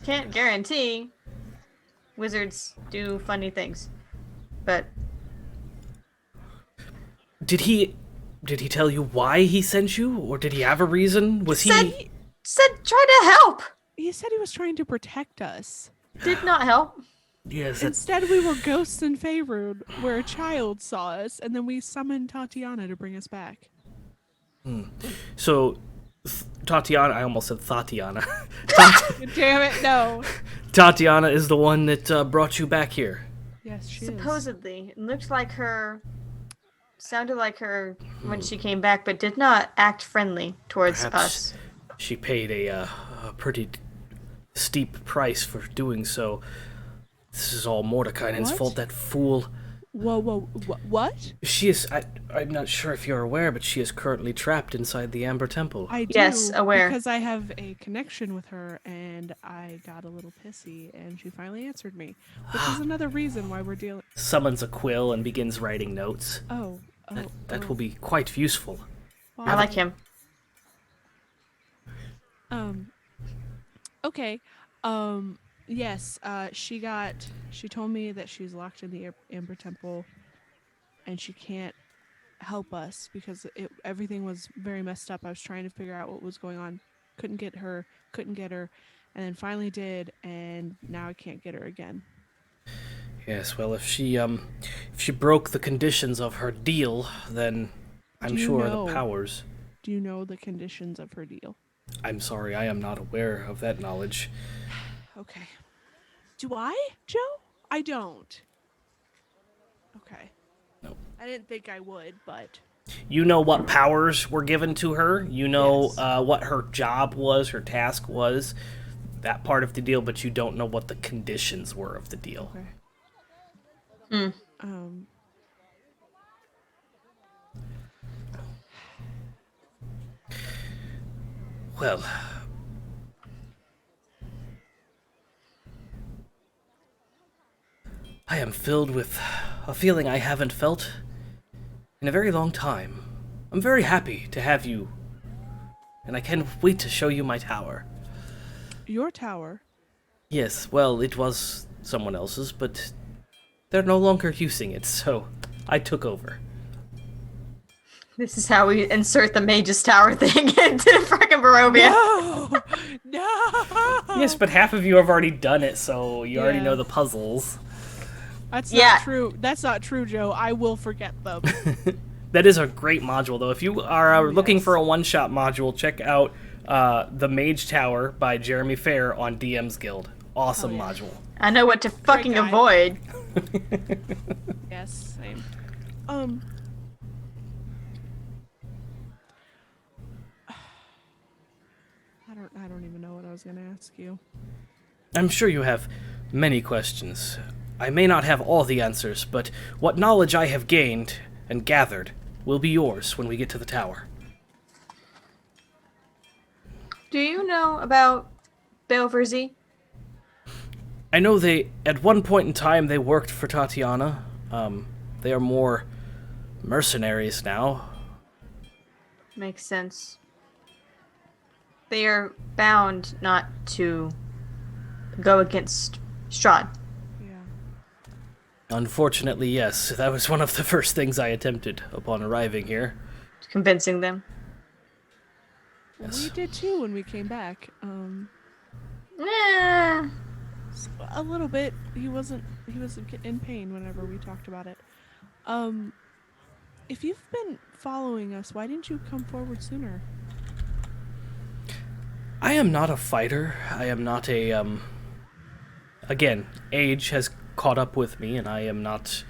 Can't guarantee wizards do funny things. But Did he tell you why he sent you? Or did he have a reason? Was he... said try to help. He said he was trying to protect us. Did not help. Yes, that's... Instead, we were ghosts in Faerun, where a child saw us, and then we summoned Tatiana to bring us back. So, Tatiana... I almost said Tatiana. Damn it, no. Tatiana is the one that brought you back here. Yes, she is. Supposedly. It looked like her. Sounded like her when she came back, but did not act friendly towards Perhaps us. she paid a pretty steep price for doing so. This is all Mordekainen's What? fault, that fool. Whoa, what? She is... I'm not sure if you're aware, but she is currently trapped inside the Amber Temple. I do, Yes, aware. because I have a connection with her, and I got a little pissy, and she finally answered me, which is another reason why we're dealing. Summons a quill and begins writing notes. That will be quite useful. I like him. Okay. Yes. She told me that she's locked in the Amber Temple, and she can't help us because everything was very messed up. I was trying to figure out what was going on. Couldn't get her, and then finally did, and now I can't get her again. Yes, well, if she broke the conditions of her deal, then I'm sure the powers... Do you know the conditions of her deal? I'm sorry, I am not aware of that knowledge. Okay. Do I, Joe? I don't. Okay. No. I didn't think I would, but... You know what powers were given to her. You know Yes. what her job was, her task was, that part of the deal, but you don't know what the conditions were of the deal. Okay. Well... I am filled with a feeling I haven't felt in a very long time. I'm very happy to have you, and I can't wait to show you my tower. Your tower? Yes, well, it was someone else's, but they're no longer using it, so I took over. This is how we insert the Mage's Tower thing into frickin' Barovia. No! No! Yes, but half of you have already done it, so you already Yeah. know the puzzles. That's Yeah. not true. That's not true, Joe. I will forget them. That is a great module, though. If you are looking for a one-shot module, check out The Mage Tower by Jeremy Fair on DM's Guild. Awesome module. I know what to fucking guy. avoid. Yes, same. I don't even know what I was gonna ask you. I'm sure you have many questions. I may not have all the answers, but what knowledge I have gained and gathered will be yours when we get to the tower. Do you know about Belverzi? I know at one point in time, they worked for Tatiana. They are more mercenaries now. Makes sense. They are bound not to go against Strahd. Yeah. Unfortunately, yes. That was one of the first things I attempted upon arriving here. Convincing them. Yes. We did too when we came back. Nah. A little bit. He was in pain whenever we talked about it. If you've been following us, why didn't you come forward sooner? I am not a fighter. I am not a, Again, age has caught up with me, and I am not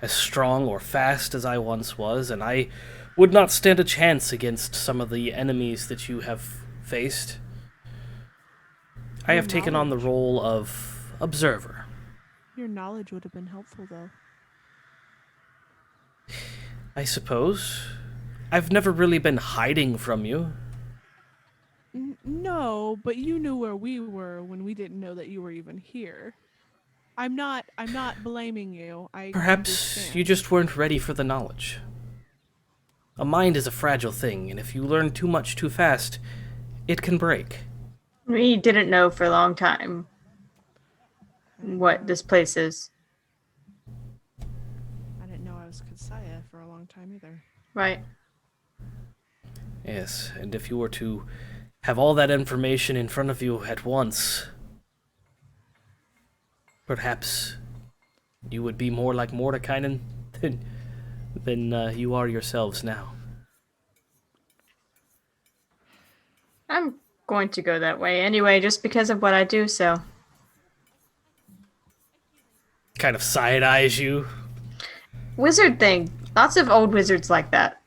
as strong or fast as I once was, and I would not stand a chance against some of the enemies that you have faced. I have taken on the role of observer. Your knowledge would have been helpful, though. I suppose. I've never really been hiding from you. No, but you knew where we were when we didn't know that you were even here. I'm not blaming you. Perhaps understand. you just weren't ready for the knowledge. A mind is a fragile thing, and if you learn too much too fast, it can break. We didn't know for a long time what this place is. I didn't know I was Kasaya for a long time either. Right. Yes, and if you were to have all that information in front of you at once, perhaps you would be more like Mordekainen than you are yourselves now. I'm going to go that way anyway, just because of what I do, so. Kind of side-eyes you. Wizard thing. Lots of old wizards like that.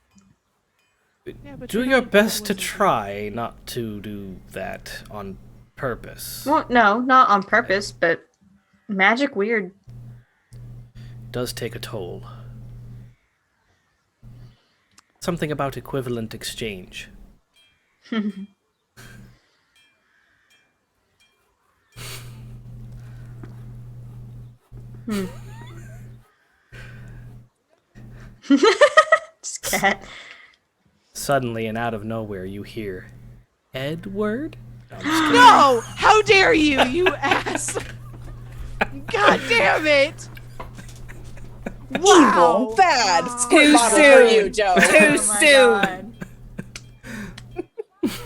Yeah, but Do you're your not a best to wizard. try not to do that on purpose. Well, no, not on purpose, but magic weird. It does take a toll. Something about equivalent exchange. Just cat. Suddenly and out of nowhere, you hear, Edward? No, I'm just kidding. No! How dare you, you ass! God damn it! Evil, bad. Too Bottle soon. for you, Joe. Too Oh my soon.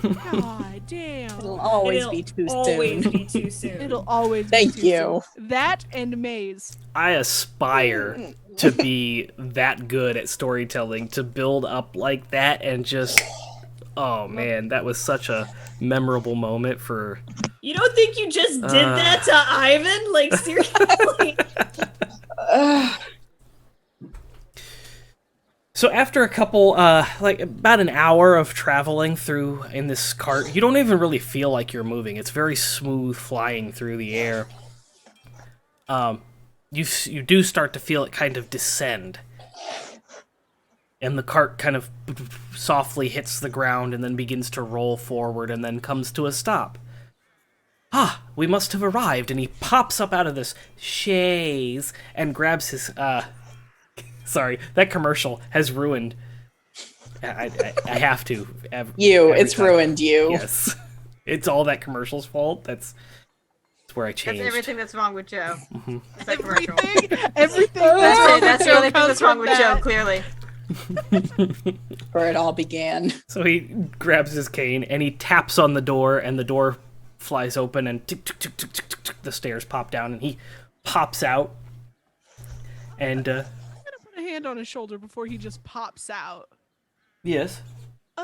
God. God damn. It'll always It'll be too always soon. be too soon. It'll always Thank be too you. soon. That and Maze. I aspire to be that good at storytelling, to build up like that and just... Oh man, that was such a memorable moment for... You don't think you just did that to Eyvin? Like, seriously? So after a couple, like about an hour of traveling through in this cart, you don't even really feel like you're moving. It's very smooth flying through the air. You do start to feel it kind of descend. And the cart kind of softly hits the ground and then begins to roll forward and then comes to a stop. Ah, we must have arrived, and he pops up out of this chaise and grabs his, Sorry, that commercial has ruined. I have to. It's time. ruined you. Yes. It's all that commercial's fault. That's where I changed. That's everything that's wrong with Joe. It's that commercial. Everything. That's the only thing comes that's wrong from with Joe, that. clearly. Where it all began. So he grabs his cane and he taps on the door, and the door flies open, and tick, tick, tick, tick, tick, tick, tick, the stairs pop down, and he pops out. And Put a hand on his shoulder before he just pops out. Yes.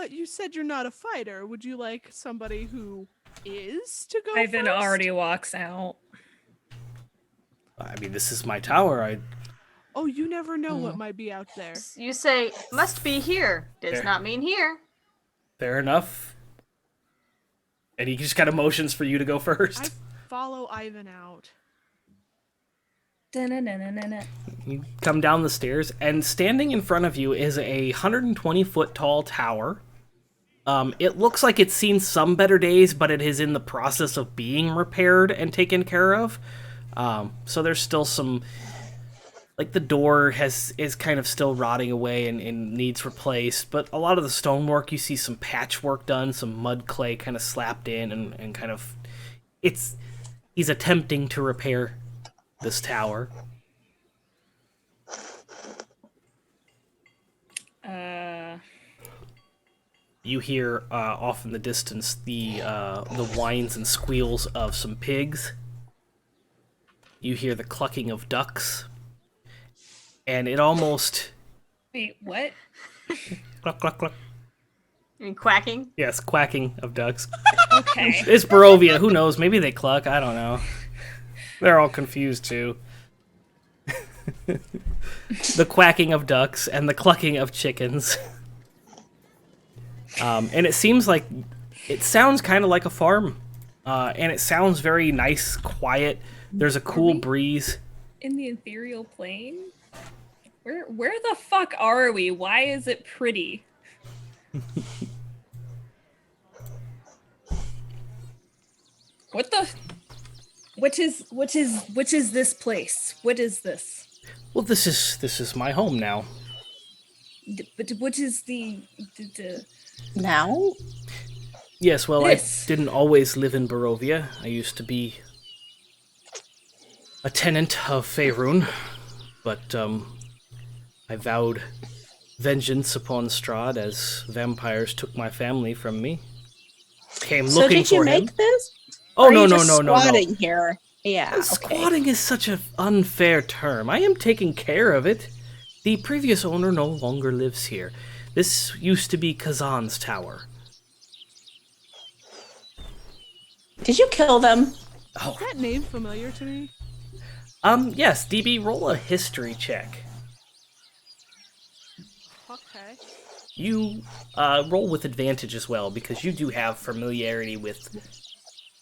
You said you're not a fighter. Would you like somebody who is to go Eyvin first? already walks out. I mean, this is my tower. Oh, you never know what might be out there. You say, must be here. Does There. not mean here. Fair enough. And he just kind of motions for you to go I first. follow Eyvin out. Da-na-na-na-na-na. You come down the stairs, and standing in front of you is a 120-foot tall tower. It looks like it's seen some better days, but it is in the process of being repaired and taken care of. So there's still some... Like, the door is kind of still rotting away and needs replaced, but a lot of the stonework, you see some patchwork done, some mud clay kind of slapped in, and kind of... He's attempting to repair this tower. You hear off in the distance the whines and squeals of some pigs. You hear the clucking of ducks. And it almost... Wait, what? Cluck, cluck, cluck. You mean quacking? Yes, quacking of ducks. Okay. It's Barovia. Who knows? Maybe they cluck. I don't know. They're all confused, too. The quacking of ducks and the clucking of chickens. And it seems like... It sounds kind of like a farm. And it sounds very nice, quiet. There's a cool breeze. In the ethereal plane? Where the fuck are we? Why is it pretty? What the? Which is this place? What is this? Well, this is my home now. But what is the Now? Yes, well, This. I didn't always live in Barovia. I used to be a tenant of Faerun, but I vowed vengeance upon Strahd as vampires took my family from me. Came So looking did you for him. make this? Oh, Or are no, you no, just no, no, no. squatting here. Yeah. Okay. Squatting is such an unfair term. I am taking care of it. The previous owner no longer lives here. This used to be Kazan's tower. Did you kill them? Oh, Is that name familiar to me? yes, DB, roll a history check. Okay. You roll with advantage as well, because you do have familiarity with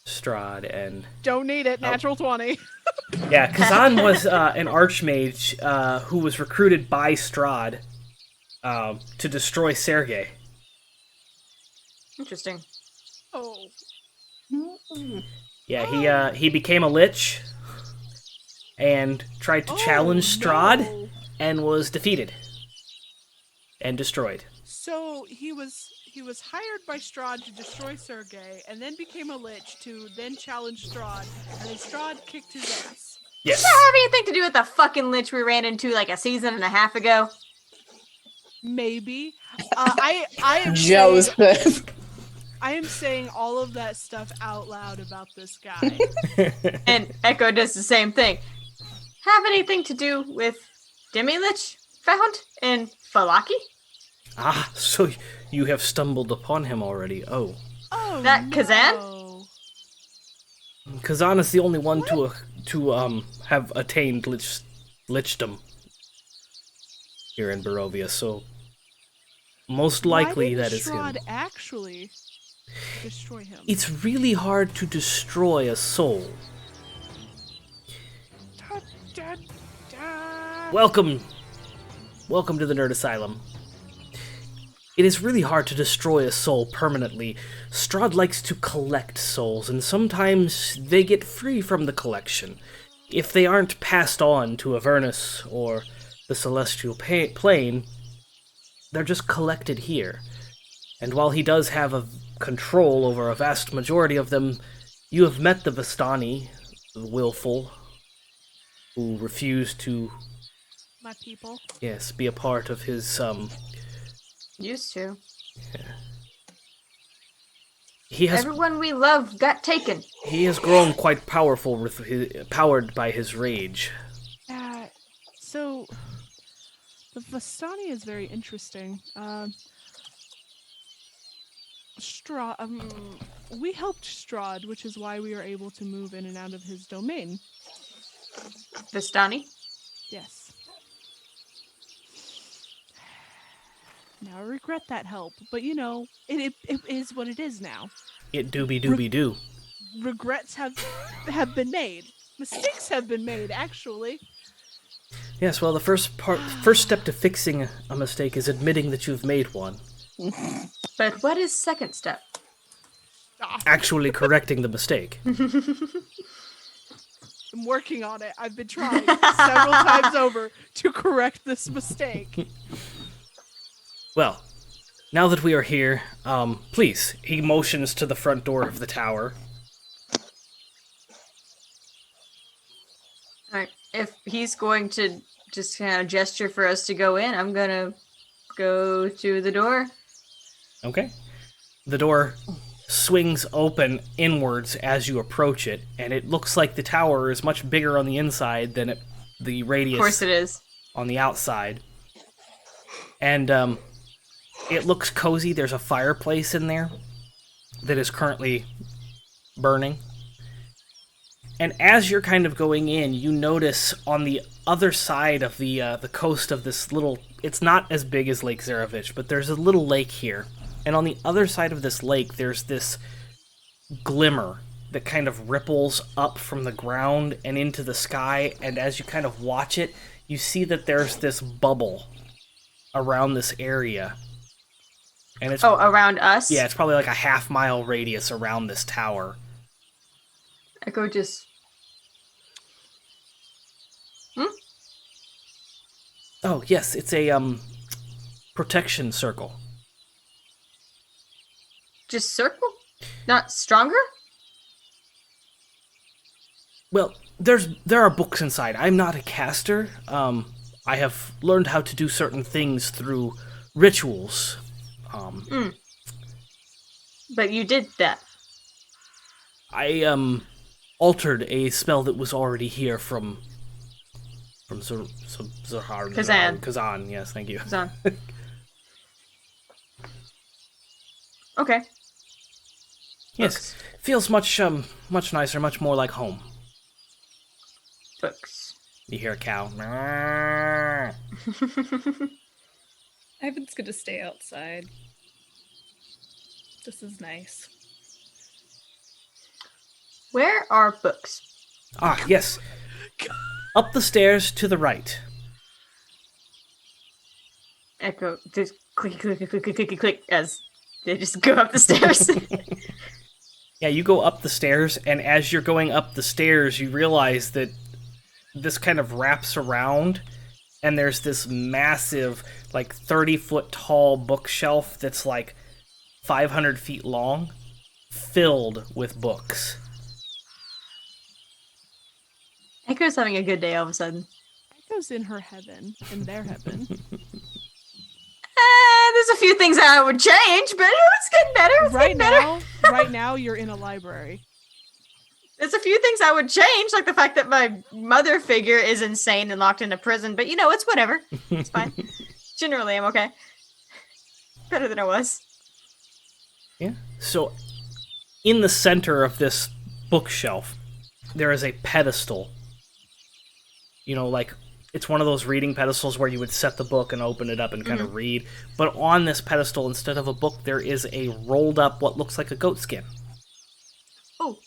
Strahd and... Don't need it. Natural 20. Yeah, Kazan was an archmage who was recruited by Strahd to destroy Sergei. Interesting. Oh. Yeah, he became a lich and tried to challenge Strahd No. and was defeated and destroyed. So he was hired by Strahd to destroy Sergei, and then became a lich to then challenge Strahd, and then Strahd kicked his ass. Yes. Does that have anything to do with the fucking lich we ran into like a season and a half ago? Maybe. I am saying, Joseph. I am saying all of that stuff out loud about this guy. And Echo does the same thing. Have anything to do with Demi-Lich found in Falaki? Ah, so you have stumbled upon him already. Oh. Oh, That Kazan? no. Kazan is the only one to have attained lichdom here in Barovia, so most likely Why that did is Strahd him. actually destroy him? It's really hard to destroy a soul. Da, da, da. Welcome to the Nerd Asylum. It is really hard to destroy a soul permanently. Strahd likes to collect souls, and sometimes they get free from the collection. If they aren't passed on to Avernus or the Celestial Plane, they're just collected here. And while he does have a control over a vast majority of them, you have met the Vistani, the willful, who refuse to, My people. yes, be a part of his, Used to. he has Everyone we love got taken. He has grown quite powerful powered by his rage. So The Vistani is very interesting. We helped Strahd, which is why we were able to move in and out of his domain. Vistani? Yes. Now I regret that help, but you know, it is what it is now. It doobie doo. Regrets have been made. Mistakes have been made, actually. Yes, well, the first step to fixing a mistake is admitting that you've made one. But what is second step? Actually correcting the mistake. I'm working on it. I've been trying several times over to correct this mistake. Well, now that we are here, please, he motions to the front door of the tower. Alright, if he's going to just kind of gesture for us to go in, I'm gonna go to the door. Okay. The door swings open inwards as you approach it, and it looks like the tower is much bigger on the inside than the radius. Of course it is. On the outside. And it looks cozy. There's a fireplace in there that is currently burning. And as you're kind of going in, you notice on the other side of the coast of this little... It's not as big as Lake Zarovich, but there's a little lake here. And on the other side of this lake, there's this glimmer that kind of ripples up from the ground and into the sky. And as you kind of watch it, you see that there's this bubble around this area. And it's around us? Yeah, it's probably like a half-mile radius around this tower. Echo just... Oh, yes, it's a, protection circle. Just circle? Not stronger? Well, there are books inside. I'm not a caster. I have learned how to do certain things through rituals. But you did that. I, altered a spell that was already here from Kazan, yes, thank you. Kazan. Okay. Yes, Books. feels much nicer, much more like home. Books. You hear a cow. Eyvin's gonna stay outside. This is nice. Where are books? Ah, yes. Up the stairs to the right. Echo just click, click, click, click, click, click, click as they just go up the stairs. Yeah, you go up the stairs, and as you're going up the stairs, you realize that this kind of wraps around, and there's this massive, like, 30-foot tall bookshelf that's, like, 500 feet long, filled with books. Echo's having a good day all of a sudden. Echo's in her heaven, in their heaven. There's a few things that I would change, but it's getting better. It's getting better. Right now, you're in a library. There's a few things I would change, like the fact that my mother figure is insane and locked in a prison, but you know, it's whatever. It's fine. Generally, I'm okay. Better than I was. Yeah. So, in the center of this bookshelf, there is a pedestal. You know, like, it's one of those reading pedestals where you would set the book and open it up and kind of read. But on this pedestal, instead of a book, there is a rolled up, what looks like a goat skin. Oh.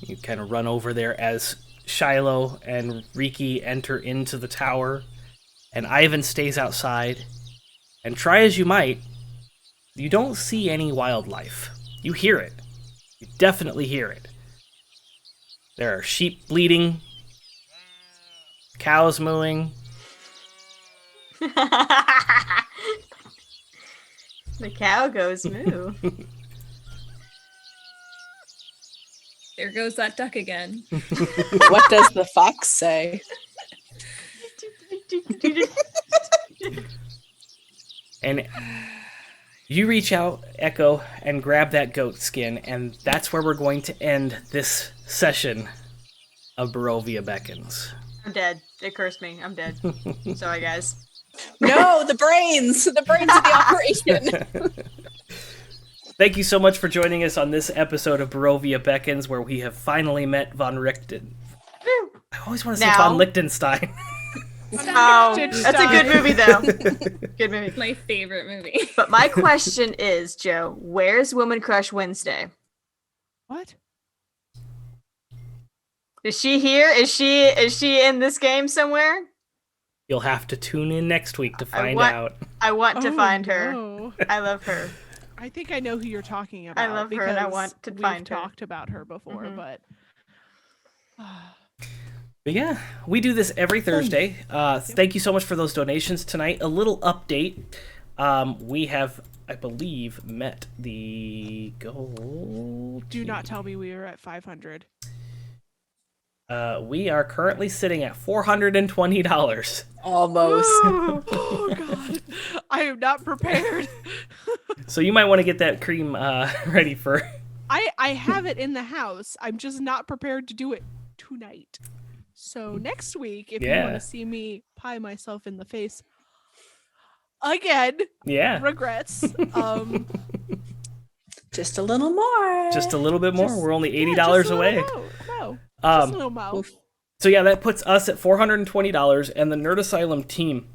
You kind of run over there as Shilo and Rikki enter into the tower, and Eyvin stays outside. And try as you might, you don't see any wildlife. You hear it. You definitely hear it. There are sheep bleating, cows mooing. The cow goes moo. There goes that duck again. What does the fox say? And you reach out, Echo, and grab that goat skin, and that's where we're going to end this session of Barovia Beckons. I'm dead. It cursed me. I'm dead. Sorry, guys. No, the brains of the operation. Thank you so much for joining us on this episode of Barovia Beckons, where we have finally met Von Richten. I always want to say Von Lichtenstein. Oh, that's a good movie, though. Good movie. My favorite movie. But my question is, Joe, where's Woman Crush Wednesday? What? Is she here? Is she in this game somewhere? You'll have to tune in next week to find out. I want to find her. No. I love her. I think I know who you're talking about. I love her and I want to find her. We've talked about her before, but... But yeah, we do this every Thursday. Thank you so much for those donations tonight. A little update. We have, I believe, met the goal. Do not tell me we are at 500. We are currently sitting at $420. Almost. Oh, God. I am not prepared. So you might want to get that cream ready for... I have it in the house. I'm just not prepared to do it tonight. So next week, if you want to see me pie myself in the face again, regrets. Just a little more. Just a little bit more. We're only $80 away. No. Just a little mo. So yeah, that puts us at $420, and the Nerd Asylum team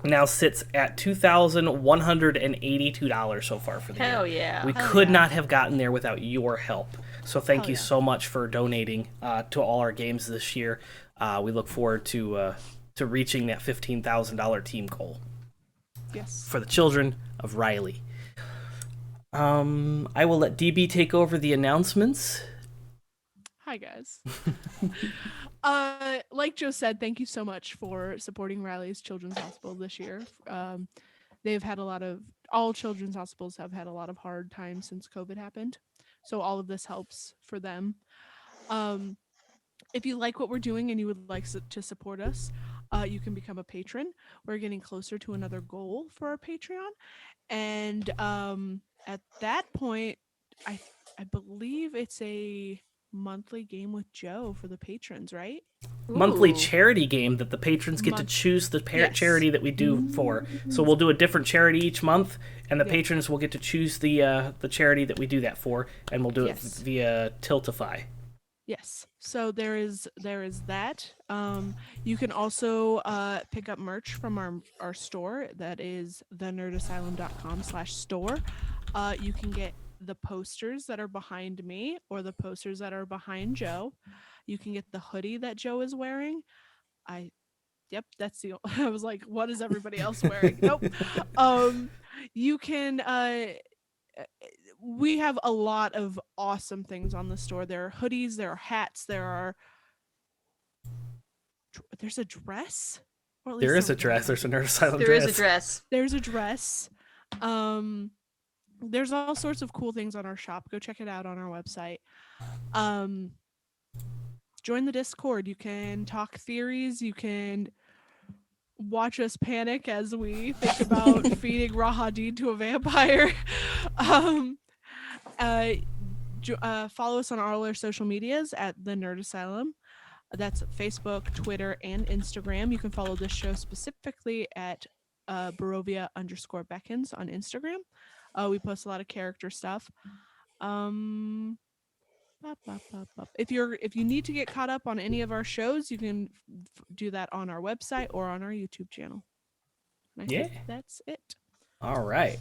now sits at $2,182 so far for the year. Hell yeah. We could not have gotten there without your help. So thank you so much for donating to all our games this year. We look forward to reaching that $15,000 team goal. Yes. For the children of Riley. I will let DB take over the announcements. Hi, guys. Like Joe said, thank you so much for supporting Riley's Children's Hospital this year. They've had all children's hospitals have had a lot of hard times since COVID happened. So all of this helps for them. If you like what we're doing and you would like to support us, you can become a patron. We're getting closer to another goal for our Patreon. And at that point, I believe it's a monthly game with Joe for the patrons, right? Monthly charity game that the patrons get to choose the charity that we do for. So we'll do a different charity each month, and the patrons will get to choose the charity that we do that for, and we'll do it via Tiltify. Yes. So there is that. You can also pick up merch from our store. That is thenerdasylum.com/store. You can get the posters that are behind me or the posters that are behind Joe. You can get the hoodie that Joe is wearing. That's the I was like, what is everybody else wearing? Nope. You can we have a lot of awesome things on the store. There are hoodies, there are hats, there's a dress. Or at least there is a dress. There's a Nerd Asylum dress. There is a dress. There's a dress. There's all sorts of cool things on our shop. Go check it out on our website. Join the Discord. You can talk theories. You can watch us panic as we think about feeding Rahadin to a vampire. Follow us on all our social medias at the Nerd Asylum. That's Facebook, Twitter, and Instagram. You can follow this show specifically at Barovia_Beckons on Instagram. We post a lot of character stuff. If you need to get caught up on any of our shows, you can do that on our website or on our YouTube channel. And I think that's it. All right.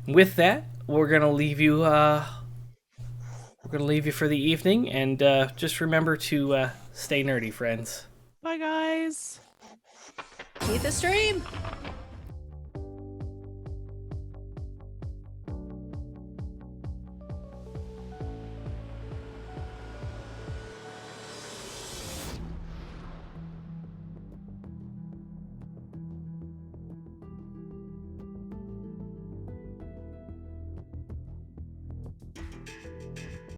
With that, we're gonna leave you. We're gonna leave you for the evening, and just remember to stay nerdy, friends. Bye, guys. Keep the stream.